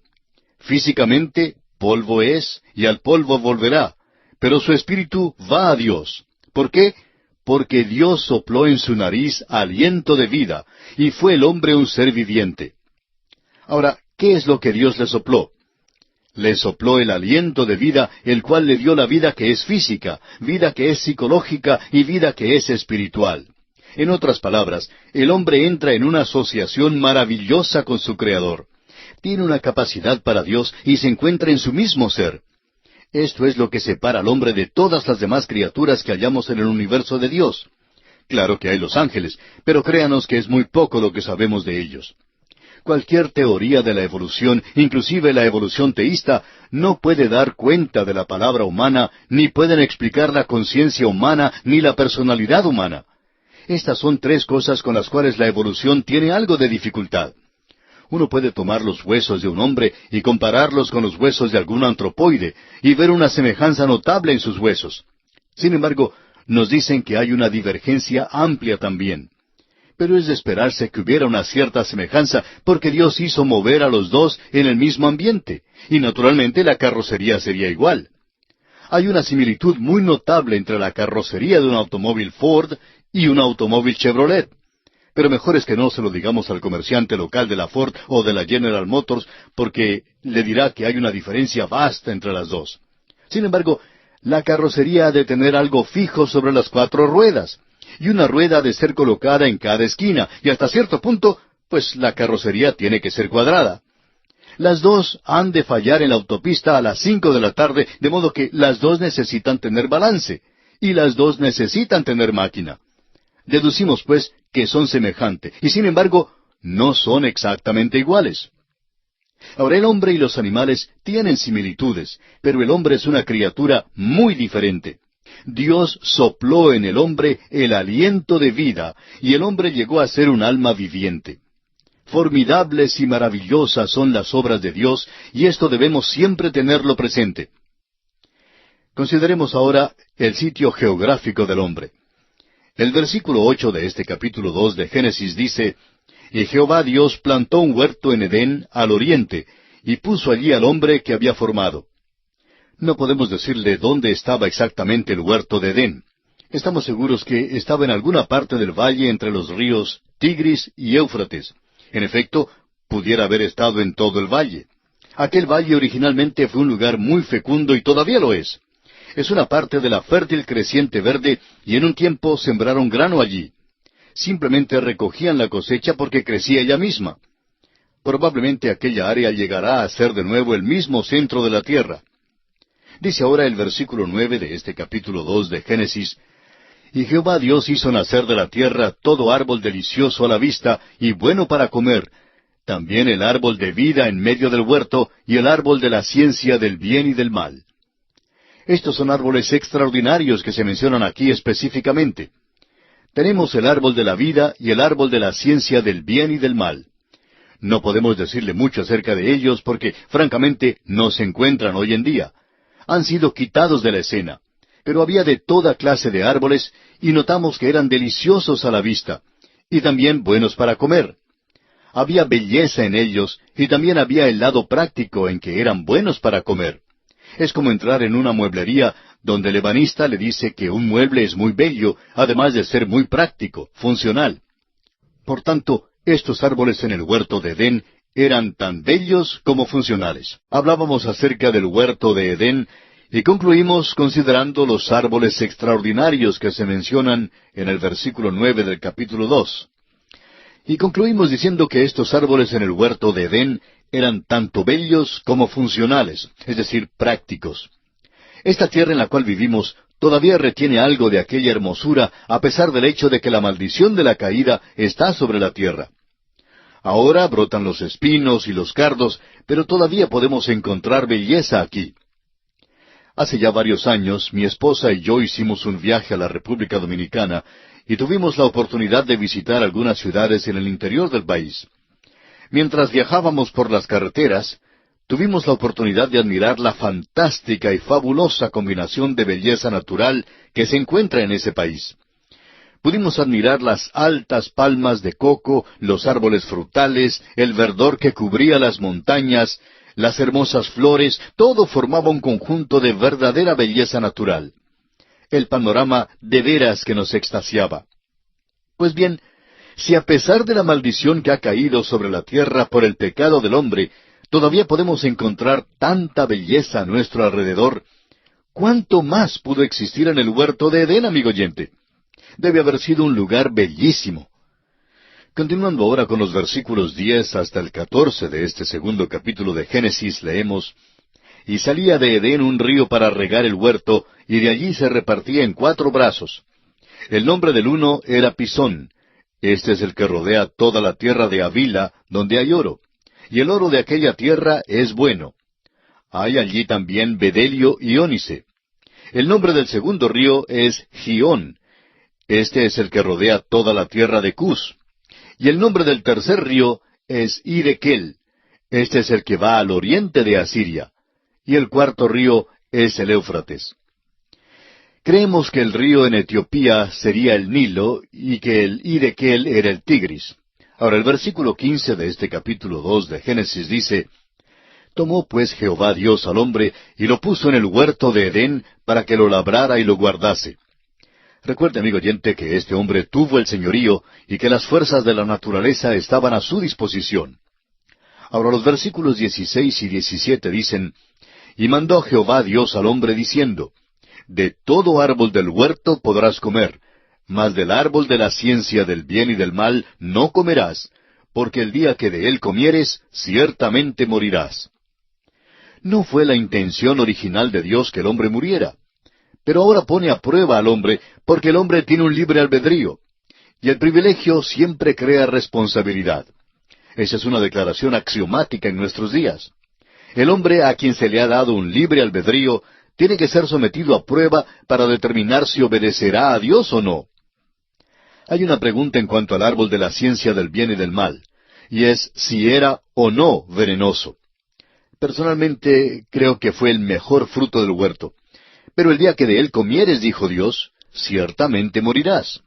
Físicamente, polvo es, y al polvo volverá, pero su espíritu va a Dios. ¿Por qué? Porque Dios sopló en su nariz aliento de vida, y fue el hombre un ser viviente. Ahora, ¿qué es lo que Dios le sopló? Le sopló el aliento de vida, el cual le dio la vida que es física, vida que es psicológica y vida que es espiritual. En otras palabras, el hombre entra en una asociación maravillosa con su Creador. Tiene una capacidad para Dios y se encuentra en su mismo ser. Esto es lo que separa al hombre de todas las demás criaturas que hallamos en el universo de Dios. Claro que hay los ángeles, pero créanos que es muy poco lo que sabemos de ellos. Cualquier teoría de la evolución, inclusive la evolución teísta, no puede dar cuenta de la palabra humana, ni pueden explicar la conciencia humana, ni la personalidad humana. Estas son tres cosas con las cuales la evolución tiene algo de dificultad. Uno puede tomar los huesos de un hombre y compararlos con los huesos de algún antropoide, y ver una semejanza notable en sus huesos. Sin embargo, nos dicen que hay una divergencia amplia también. Pero es de esperarse que hubiera una cierta semejanza, porque Dios hizo mover a los dos en el mismo ambiente, y naturalmente la carrocería sería igual. Hay una similitud muy notable entre la carrocería de un automóvil Ford y un automóvil Chevrolet. Pero mejor es que no se lo digamos al comerciante local de la Ford o de la General Motors, porque le dirá que hay una diferencia vasta entre las dos. Sin embargo, la carrocería ha de tener algo fijo sobre las 4 ruedas, y una rueda ha de ser colocada en cada esquina, y hasta cierto punto, pues la carrocería tiene que ser cuadrada. Las dos han de fallar en la autopista a las 5 de la tarde, de modo que las dos necesitan tener balance, y las dos necesitan tener máquina. Deducimos, pues, que son semejantes, y sin embargo, no son exactamente iguales. Ahora, el hombre y los animales tienen similitudes, pero el hombre es una criatura muy diferente. Dios sopló en el hombre el aliento de vida, y el hombre llegó a ser un alma viviente. Formidables y maravillosas son las obras de Dios, y esto debemos siempre tenerlo presente. Consideremos ahora el sitio geográfico del hombre. El versículo 8 de este capítulo 2 de Génesis dice: Y Jehová Dios plantó un huerto en Edén, al oriente, y puso allí al hombre que había formado. No podemos decirle dónde estaba exactamente el huerto de Edén. Estamos seguros que estaba en alguna parte del valle entre los ríos Tigris y Éufrates. En efecto, pudiera haber estado en todo el valle. Aquel valle originalmente fue un lugar muy fecundo y todavía lo es. Es una parte de la fértil creciente verde, y en un tiempo sembraron grano allí. Simplemente recogían la cosecha porque crecía ella misma. Probablemente aquella área llegará a ser de nuevo el mismo centro de la tierra. Dice ahora el versículo 9 de este capítulo 2 de Génesis: Y Jehová Dios hizo nacer de la tierra todo árbol delicioso a la vista y bueno para comer, también el árbol de vida en medio del huerto, y el árbol de la ciencia del bien y del mal. Estos son árboles extraordinarios que se mencionan aquí específicamente. Tenemos el árbol de la vida y el árbol de la ciencia del bien y del mal. No podemos decirle mucho acerca de ellos porque, francamente, no se encuentran hoy en día. Han sido quitados de la escena. Pero había de toda clase de árboles, y notamos que eran deliciosos a la vista, y también buenos para comer. Había belleza en ellos y también había el lado práctico en que eran buenos para comer. Es como entrar en una mueblería donde el ebanista le dice que un mueble es muy bello, además de ser muy práctico, funcional. Por tanto, estos árboles en el huerto de Edén eran tan bellos como funcionales. Hablábamos acerca del huerto de Edén y concluimos considerando los árboles extraordinarios que se mencionan en el versículo 9 del capítulo 2. Y concluimos diciendo que estos árboles en el huerto de Edén eran tanto bellos como funcionales, es decir, prácticos. Esta tierra en la cual vivimos todavía retiene algo de aquella hermosura a pesar del hecho de que la maldición de la caída está sobre la tierra. Ahora brotan los espinos y los cardos, pero todavía podemos encontrar belleza aquí. Hace ya varios años, mi esposa y yo hicimos un viaje a la República Dominicana y tuvimos la oportunidad de visitar algunas ciudades en el interior del país. Mientras viajábamos por las carreteras, tuvimos la oportunidad de admirar la fantástica y fabulosa combinación de belleza natural que se encuentra en ese país. Pudimos admirar las altas palmas de coco, los árboles frutales, el verdor que cubría las montañas, las hermosas flores, todo formaba un conjunto de verdadera belleza natural. El panorama de veras que nos extasiaba. Pues bien, si a pesar de la maldición que ha caído sobre la tierra por el pecado del hombre, todavía podemos encontrar tanta belleza a nuestro alrededor, ¿cuánto más pudo existir en el huerto de Edén, amigo oyente? Debe haber sido un lugar bellísimo. Continuando ahora con los versículos 10 hasta el 14 de este segundo capítulo de Génesis, leemos: Y salía de Edén un río para regar el huerto, y de allí se repartía en 4 brazos. El nombre del uno era Pisón. Este es el que rodea toda la tierra de Havila, donde hay oro. Y el oro de aquella tierra es bueno. Hay allí también bedelio y ónice. El nombre del segundo río es Gihón. Este es el que rodea toda la tierra de Cus. Y el nombre del tercer río es Hidekel. Este es el que va al oriente de Asiria. Y el cuarto río es el Éufrates. Creemos que el río en Etiopía sería el Nilo y que el Hidekel era el Tigris. Ahora el versículo 15 de este capítulo 2 de Génesis dice: Tomó pues Jehová Dios al hombre y lo puso en el huerto de Edén para que lo labrara y lo guardase. Recuerde, amigo oyente, que este hombre tuvo el señorío y que las fuerzas de la naturaleza estaban a su disposición. Ahora los versículos 16 y 17 dicen: Y mandó Jehová Dios al hombre diciendo: De todo árbol del huerto podrás comer, mas del árbol de la ciencia del bien y del mal no comerás, porque el día que de él comieres, ciertamente morirás. No fue la intención original de Dios que el hombre muriera. Pero ahora pone a prueba al hombre, porque el hombre tiene un libre albedrío. Y el privilegio siempre crea responsabilidad. Esa es una declaración axiomática en nuestros días. El hombre a quien se le ha dado un libre albedrío tiene que ser sometido a prueba para determinar si obedecerá a Dios o no. Hay una pregunta en cuanto al árbol de la ciencia del bien y del mal, y es si era o no venenoso. Personalmente creo que fue el mejor fruto del huerto. Pero el día que de él comieres, dijo Dios, ciertamente morirás.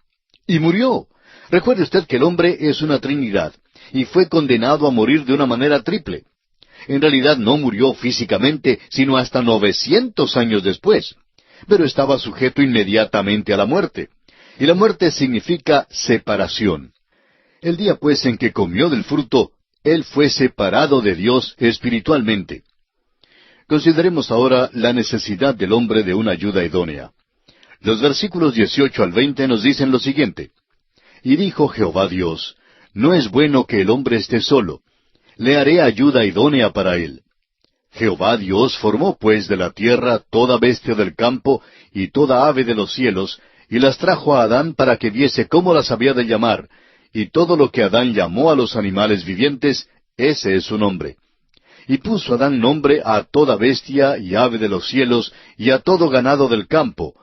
Y murió. Recuerde usted que el hombre es una trinidad, y fue condenado a morir de una manera triple. En realidad no murió físicamente, sino hasta 900 años después. Pero estaba sujeto inmediatamente a la muerte. Y la muerte significa separación. El día pues en que comió del fruto, él fue separado de Dios espiritualmente. Consideremos ahora la necesidad del hombre de una ayuda idónea. Los versículos 18 al 20 nos dicen lo siguiente: Y dijo Jehová Dios: No es bueno que el hombre esté solo. Le haré ayuda idónea para él. Jehová Dios formó pues de la tierra toda bestia del campo y toda ave de los cielos, y las trajo a Adán para que viese cómo las había de llamar, y todo lo que Adán llamó a los animales vivientes, ese es su nombre. Y puso Adán nombre a toda bestia y ave de los cielos y a todo ganado del campo,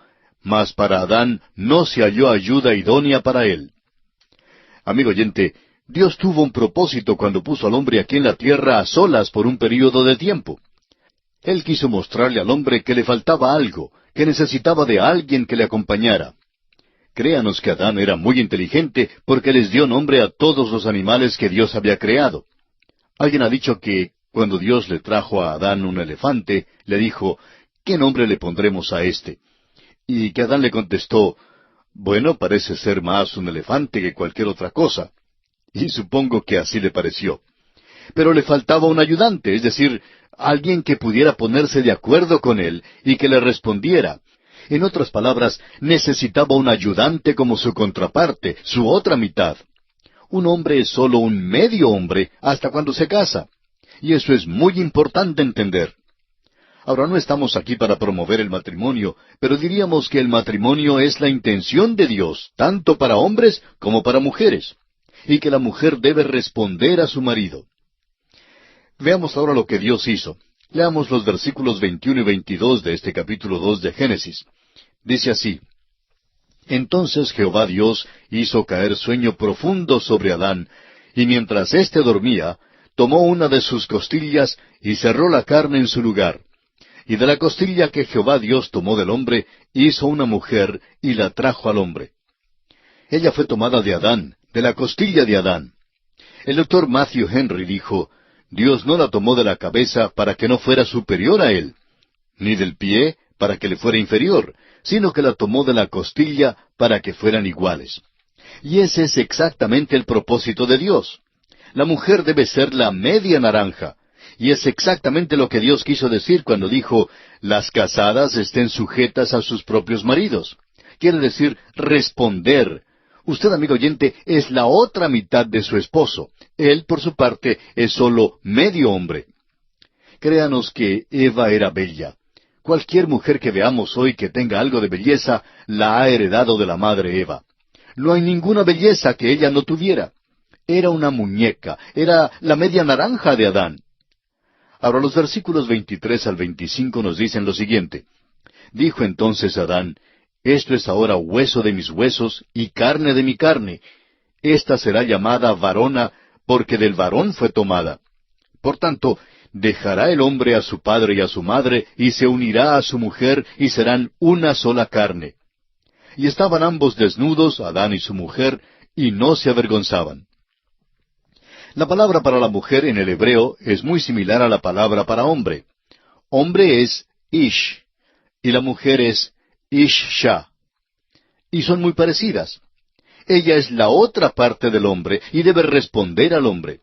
mas para Adán no se halló ayuda idónea para él. Amigo oyente, Dios tuvo un propósito cuando puso al hombre aquí en la tierra a solas por un período de tiempo. Él quiso mostrarle al hombre que le faltaba algo, que necesitaba de alguien que le acompañara. Créanos que Adán era muy inteligente porque les dio nombre a todos los animales que Dios había creado. Alguien ha dicho que cuando Dios le trajo a Adán un elefante, le dijo, ¿qué nombre le pondremos a este? Y que Adán le contestó, bueno, parece ser más un elefante que cualquier otra cosa. Y supongo que así le pareció. Pero le faltaba un ayudante, es decir, alguien que pudiera ponerse de acuerdo con él y que le respondiera. En otras palabras, necesitaba un ayudante como su contraparte, su otra mitad. Un hombre es solo un medio hombre hasta cuando se casa. Y eso es muy importante entender. Ahora, no estamos aquí para promover el matrimonio, pero diríamos que el matrimonio es la intención de Dios, tanto para hombres como para mujeres, y que la mujer debe responder a su marido. Veamos ahora lo que Dios hizo. Leamos los versículos 21 y 22 de este capítulo 2 de Génesis. Dice así, Entonces Jehová Dios hizo caer sueño profundo sobre Adán, y mientras éste dormía, tomó una de sus costillas y cerró la carne en su lugar. Y de la costilla que Jehová Dios tomó del hombre, hizo una mujer y la trajo al hombre. Ella fue tomada de Adán, de la costilla de Adán. El doctor Matthew Henry dijo, Dios no la tomó de la cabeza para que no fuera superior a él, ni del pie para que le fuera inferior, sino que la tomó de la costilla para que fueran iguales. Y ese es exactamente el propósito de Dios. La mujer debe ser la media naranja, y es exactamente lo que Dios quiso decir cuando dijo, las casadas estén sujetas a sus propios maridos. Quiere decir responder. Usted, amigo oyente, es la otra mitad de su esposo. Él, por su parte, es solo medio hombre. Créanos que Eva era bella. Cualquier mujer que veamos hoy que tenga algo de belleza, la ha heredado de la madre Eva. No hay ninguna belleza que ella no tuviera. Era una muñeca, era la media naranja de Adán. Ahora los versículos 23 al 25 nos dicen lo siguiente. Dijo entonces Adán, Esto es ahora hueso de mis huesos y carne de mi carne. Esta será llamada varona, porque del varón fue tomada. Por tanto, dejará el hombre a su padre y a su madre, y se unirá a su mujer, y serán una sola carne. Y estaban ambos desnudos, Adán y su mujer, y no se avergonzaban. La palabra para la mujer en el hebreo es muy similar a la palabra para hombre. Hombre es ish, y la mujer es ishsha. Y son muy parecidas. Ella es la otra parte del hombre y debe responder al hombre.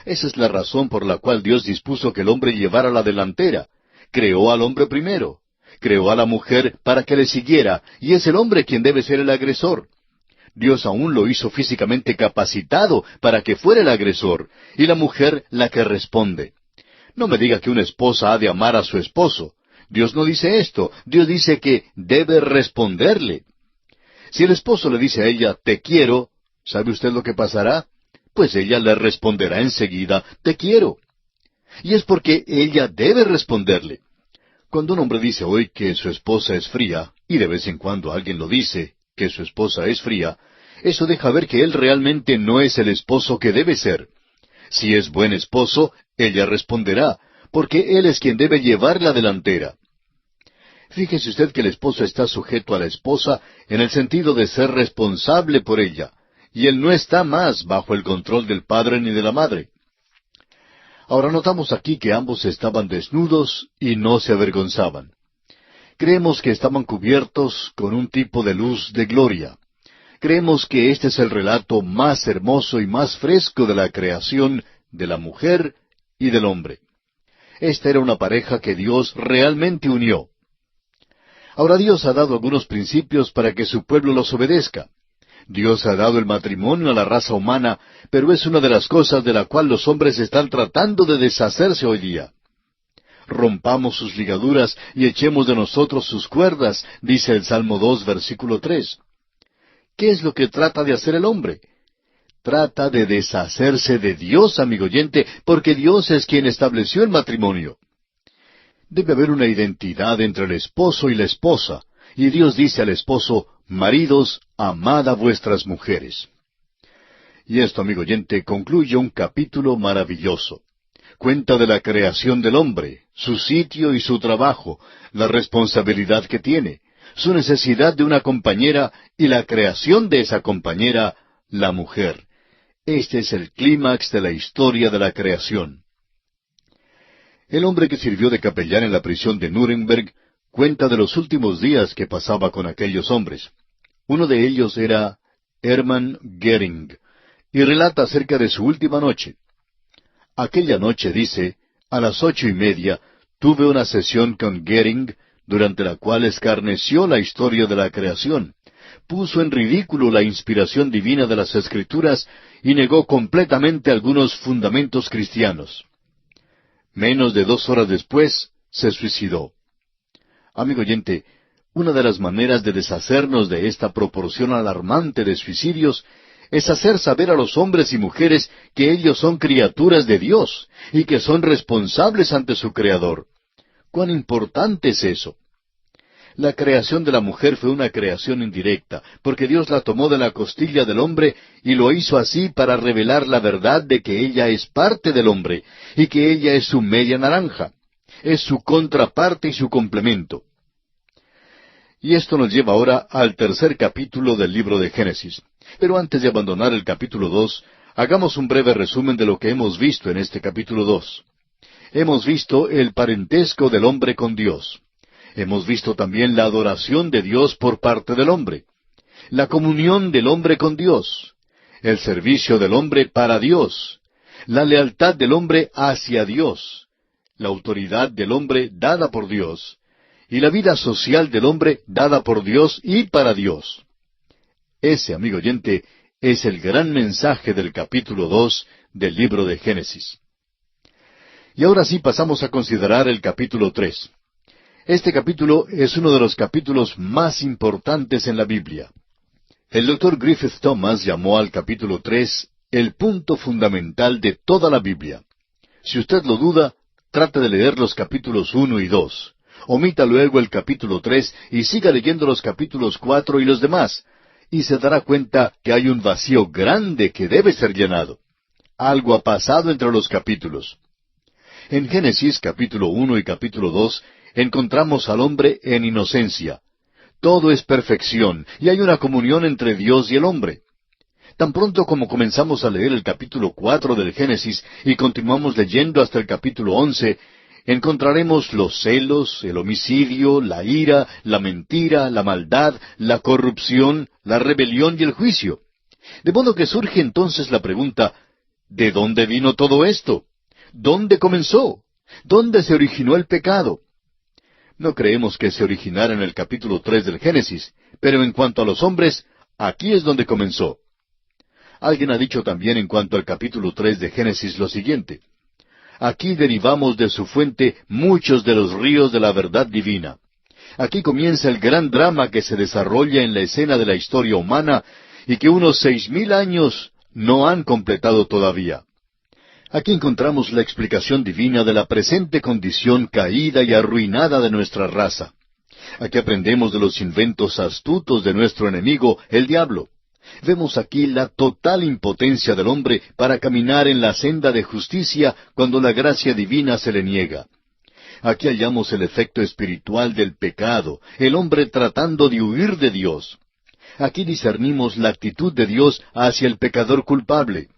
Esa es la razón por la cual Dios dispuso que el hombre llevara la delantera. Creó al hombre primero. Creó a la mujer para que le siguiera, y es el hombre quien debe ser el agresor. Dios aún lo hizo físicamente capacitado para que fuera el agresor, y la mujer la que responde. No me diga que una esposa ha de amar a su esposo. Dios no dice esto. Dios dice que debe responderle. Si el esposo le dice a ella, te quiero, ¿sabe usted lo que pasará? Pues ella le responderá enseguida, te quiero. Y es porque ella debe responderle. Cuando un hombre dice hoy que su esposa es fría, y de vez en cuando alguien lo dice, que su esposa es fría, eso deja ver que él realmente no es el esposo que debe ser. Si es buen esposo, ella responderá, porque él es quien debe llevar la delantera. Fíjese usted que el esposo está sujeto a la esposa en el sentido de ser responsable por ella, y él no está más bajo el control del padre ni de la madre. Ahora notamos aquí que ambos estaban desnudos y no se avergonzaban. Creemos que estaban cubiertos con un tipo de luz de gloria. Creemos que este es el relato más hermoso y más fresco de la creación de la mujer y del hombre. Esta era una pareja que Dios realmente unió. Ahora Dios ha dado algunos principios para que su pueblo los obedezca. Dios ha dado el matrimonio a la raza humana, pero es una de las cosas de la cual los hombres están tratando de deshacerse hoy día. Rompamos sus ligaduras y echemos de nosotros sus cuerdas, dice el Salmo 2, versículo 3. ¿Qué es lo que trata de hacer el hombre? Trata de deshacerse de Dios, amigo oyente, porque Dios es quien estableció el matrimonio. Debe haber una identidad entre el esposo y la esposa, y Dios dice al esposo, maridos, amad a vuestras mujeres. Y esto, amigo oyente, concluye un capítulo maravilloso. Cuenta de la creación del hombre, su sitio y su trabajo, la responsabilidad que tiene, su necesidad de una compañera y la creación de esa compañera, la mujer. Este es el clímax de la historia de la creación. El hombre que sirvió de capellán en la prisión de Nuremberg cuenta de los últimos días que pasaba con aquellos hombres. Uno de ellos era Hermann Göring, y relata acerca de su última noche. Aquella noche, dice, a las 8:30, tuve una sesión con Göring, durante la cual escarneció la historia de la creación, puso en ridículo la inspiración divina de las Escrituras y negó completamente algunos fundamentos cristianos. Menos de 2 horas después, se suicidó. Amigo oyente, una de las maneras de deshacernos de esta proporción alarmante de suicidios es hacer saber a los hombres y mujeres que ellos son criaturas de Dios y que son responsables ante su Creador. ¿Cuán importante es eso? La creación de la mujer fue una creación indirecta, porque Dios la tomó de la costilla del hombre y lo hizo así para revelar la verdad de que ella es parte del hombre y que ella es su media naranja, es su contraparte y su complemento. Y esto nos lleva ahora al 3er capítulo del libro de Génesis. Pero antes de abandonar el capítulo 2, hagamos un breve resumen de lo que hemos visto en este capítulo 2. Hemos visto el parentesco del hombre con Dios. Hemos visto también la adoración de Dios por parte del hombre, la comunión del hombre con Dios, el servicio del hombre para Dios, la lealtad del hombre hacia Dios, la autoridad del hombre dada por Dios, y la vida social del hombre dada por Dios y para Dios. Ese, amigo oyente, es el gran mensaje del capítulo 2 del libro de Génesis. Y ahora sí pasamos a considerar el capítulo 3. Este capítulo es uno de los capítulos más importantes en la Biblia. El Dr. Griffith Thomas llamó al capítulo 3 el punto fundamental de toda la Biblia. Si usted lo duda, trate de leer los capítulos 1 y 2. Omita luego el capítulo 3 y siga leyendo los capítulos 4 y los demás, y se dará cuenta que hay un vacío grande que debe ser llenado. Algo ha pasado entre los capítulos. En Génesis capítulo 1 y capítulo 2 encontramos al hombre en inocencia. Todo es perfección y hay una comunión entre Dios y el hombre. Tan pronto como comenzamos a leer el capítulo 4 del Génesis y continuamos leyendo hasta el capítulo 11, encontraremos los celos, el homicidio, la ira, la mentira, la maldad, la corrupción, la rebelión y el juicio. De modo que surge entonces la pregunta, ¿de dónde vino todo esto? ¿Dónde comenzó? ¿Dónde se originó el pecado? No creemos que se originara en el capítulo 3 del Génesis, pero en cuanto a los hombres, aquí es donde comenzó. Alguien ha dicho también en cuanto al capítulo 3 de Génesis lo siguiente: aquí derivamos de su fuente muchos de los ríos de la verdad divina. Aquí comienza el gran drama que se desarrolla en la escena de la historia humana y que unos 6,000 años no han completado todavía. Aquí encontramos la explicación divina de la presente condición caída y arruinada de nuestra raza. Aquí aprendemos de los inventos astutos de nuestro enemigo, el diablo. Vemos aquí la total impotencia del hombre para caminar en la senda de justicia cuando la gracia divina se le niega. Aquí hallamos el efecto espiritual del pecado, el hombre tratando de huir de Dios. Aquí discernimos la actitud de Dios hacia el pecador culpable.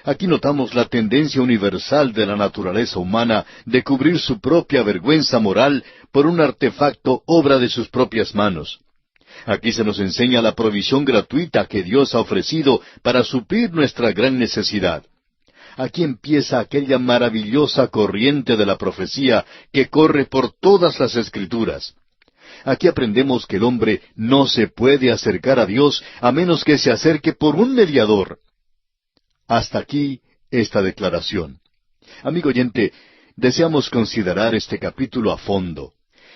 Aquí notamos la tendencia universal de la naturaleza humana de cubrir su propia vergüenza moral por un artefacto obra de sus propias manos. Aquí se nos enseña la provisión gratuita que Dios ha ofrecido para suplir nuestra gran necesidad. Aquí empieza aquella maravillosa corriente de la profecía que corre por todas las Escrituras. Aquí aprendemos que el hombre no se puede acercar a Dios a menos que se acerque por un mediador. Hasta aquí esta declaración. Amigo oyente, deseamos considerar este capítulo a fondo.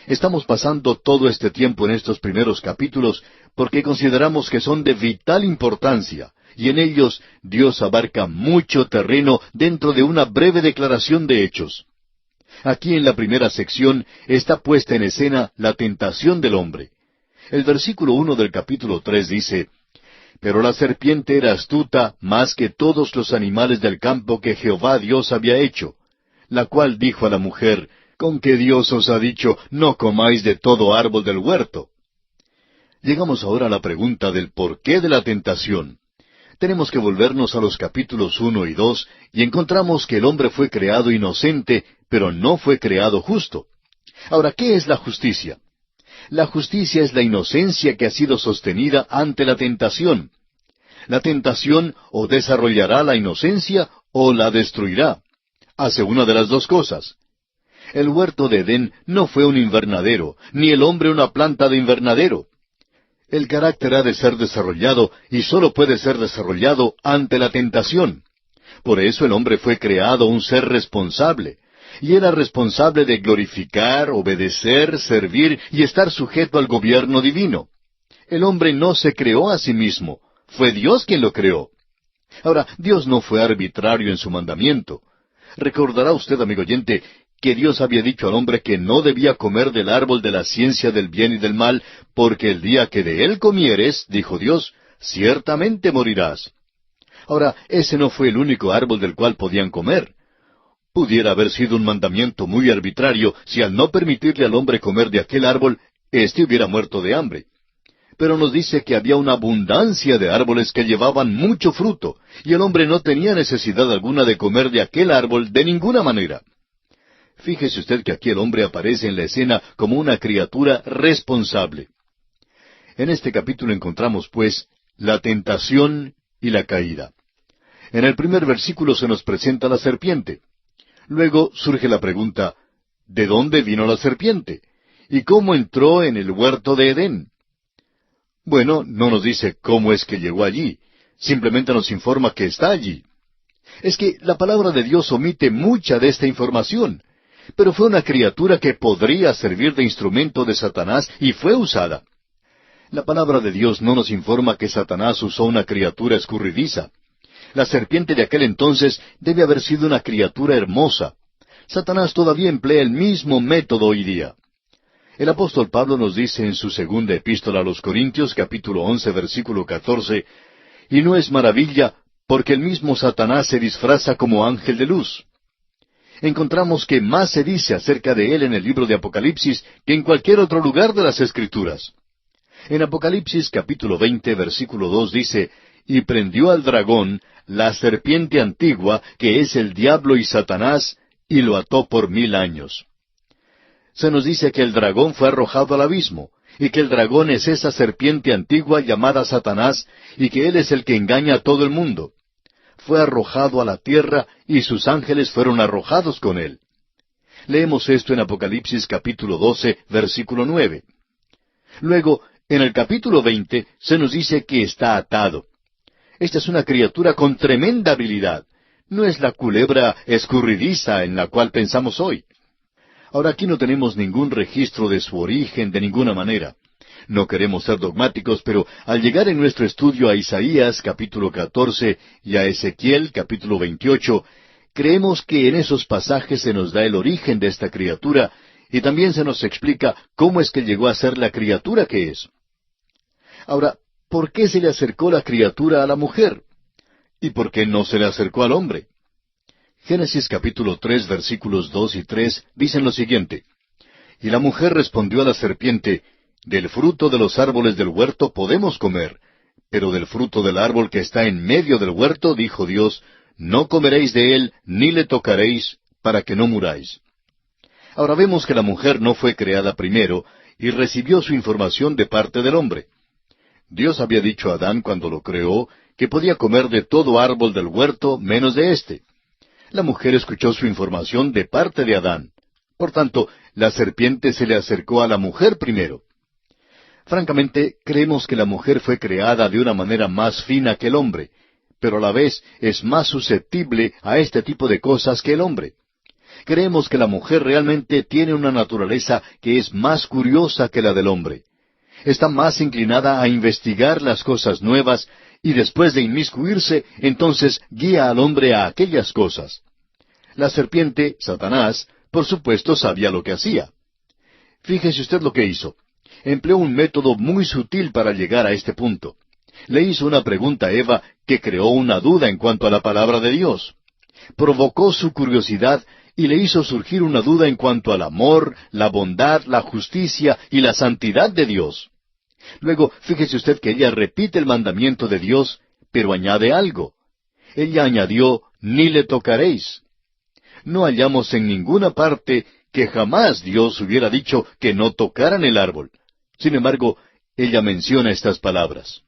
Estamos pasando todo este tiempo en estos primeros capítulos porque consideramos que son de vital importancia, y en ellos Dios abarca mucho terreno dentro de una breve declaración de hechos. Aquí en la primera sección está puesta en escena la tentación del hombre. El versículo 1 del capítulo 3 dice: pero la serpiente era astuta más que todos los animales del campo que Jehová Dios había hecho, la cual dijo a la mujer: ¿con qué Dios os ha dicho, no comáis de todo árbol del huerto? Llegamos ahora a la pregunta del porqué de la tentación. Tenemos que volvernos a los capítulos 1 y 2 y encontramos que el hombre fue creado inocente, pero no fue creado justo. Ahora, ¿qué es la justicia? La justicia es la inocencia que ha sido sostenida ante la tentación. La tentación o desarrollará la inocencia o la destruirá. Hace una de las dos cosas. El huerto de Edén no fue un invernadero, ni el hombre una planta de invernadero. El carácter ha de ser desarrollado y sólo puede ser desarrollado ante la tentación. Por eso el hombre fue creado un ser responsable, y era responsable de glorificar, obedecer, servir y estar sujeto al gobierno divino. El hombre no se creó a sí mismo, fue Dios quien lo creó. Ahora, Dios no fue arbitrario en su mandamiento. Recordará usted, amigo oyente, que Dios había dicho al hombre que no debía comer del árbol de la ciencia del bien y del mal, porque el día que de él comieres, dijo Dios, ciertamente morirás. Ahora, ese no fue el único árbol del cual podían comer. Pudiera haber sido un mandamiento muy arbitrario si al no permitirle al hombre comer de aquel árbol, éste hubiera muerto de hambre. Pero nos dice que había una abundancia de árboles que llevaban mucho fruto, y el hombre no tenía necesidad alguna de comer de aquel árbol de ninguna manera. Fíjese usted que aquí el hombre aparece en la escena como una criatura responsable. En este capítulo encontramos, pues, la tentación y la caída. En el primer versículo se nos presenta la serpiente. Luego surge la pregunta, ¿de dónde vino la serpiente? ¿Y cómo entró en el huerto de Edén? Bueno, no nos dice cómo es que llegó allí, simplemente nos informa que está allí. Es que la palabra de Dios omite mucha de esta información, pero fue una criatura que podría servir de instrumento de Satanás y fue usada. La palabra de Dios no nos informa que Satanás usó una criatura escurridiza. La serpiente de aquel entonces debe haber sido una criatura hermosa. Satanás todavía emplea el mismo método hoy día. El apóstol Pablo nos dice en su segunda epístola a los Corintios, capítulo 11, versículo 14, «Y no es maravilla, porque el mismo Satanás se disfraza como ángel de luz». Encontramos que más se dice acerca de él en el libro de Apocalipsis que en cualquier otro lugar de las Escrituras. En Apocalipsis capítulo 20, versículo 2 dice, «Y prendió al dragón, la serpiente antigua, que es el diablo y Satanás, y lo ató por 1000 años». Se nos dice que el dragón fue arrojado al abismo, y que el dragón es esa serpiente antigua llamada Satanás, y que él es el que engaña a todo el mundo. Fue arrojado a la tierra, y sus ángeles fueron arrojados con él. Leemos esto en Apocalipsis capítulo 12, versículo 9. Luego, en el capítulo 20, se nos dice que está atado. Esta es una criatura con tremenda habilidad. No es la culebra escurridiza en la cual pensamos hoy. Ahora aquí no tenemos ningún registro de su origen de ninguna manera. No queremos ser dogmáticos, pero al llegar en nuestro estudio a Isaías capítulo 14 y a Ezequiel capítulo 28, creemos que en esos pasajes se nos da el origen de esta criatura y también se nos explica cómo es que llegó a ser la criatura que es. Ahora, ¿por qué se le acercó la criatura a la mujer? ¿Y por qué no se le acercó al hombre? Génesis capítulo 3 versículos 2 y 3 dicen lo siguiente, «Y la mujer respondió a la serpiente, Del fruto de los árboles del huerto podemos comer, pero del fruto del árbol que está en medio del huerto, dijo Dios, no comeréis de él, ni le tocaréis, para que no muráis». Ahora vemos que la mujer no fue creada primero, y recibió su información de parte del hombre. Dios había dicho a Adán cuando lo creó, que podía comer de todo árbol del huerto, menos de éste. La mujer escuchó su información de parte de Adán. Por tanto, la serpiente se le acercó a la mujer primero. Francamente, creemos que la mujer fue creada de una manera más fina que el hombre, pero a la vez es más susceptible a este tipo de cosas que el hombre. Creemos que la mujer realmente tiene una naturaleza que es más curiosa que la del hombre. Está más inclinada a investigar las cosas nuevas y después de inmiscuirse, entonces guía al hombre a aquellas cosas. La serpiente, Satanás, por supuesto sabía lo que hacía. Fíjese usted lo que hizo. Empleó un método muy sutil para llegar a este punto. Le hizo una pregunta a Eva que creó una duda en cuanto a la palabra de Dios. Provocó su curiosidad y le hizo surgir una duda en cuanto al amor, la bondad, la justicia y la santidad de Dios. Luego, fíjese usted que ella repite el mandamiento de Dios, pero añade algo. Ella añadió, ni le tocaréis. No hallamos en ninguna parte que jamás Dios hubiera dicho que no tocaran el árbol. Sin embargo, ella menciona estas palabras.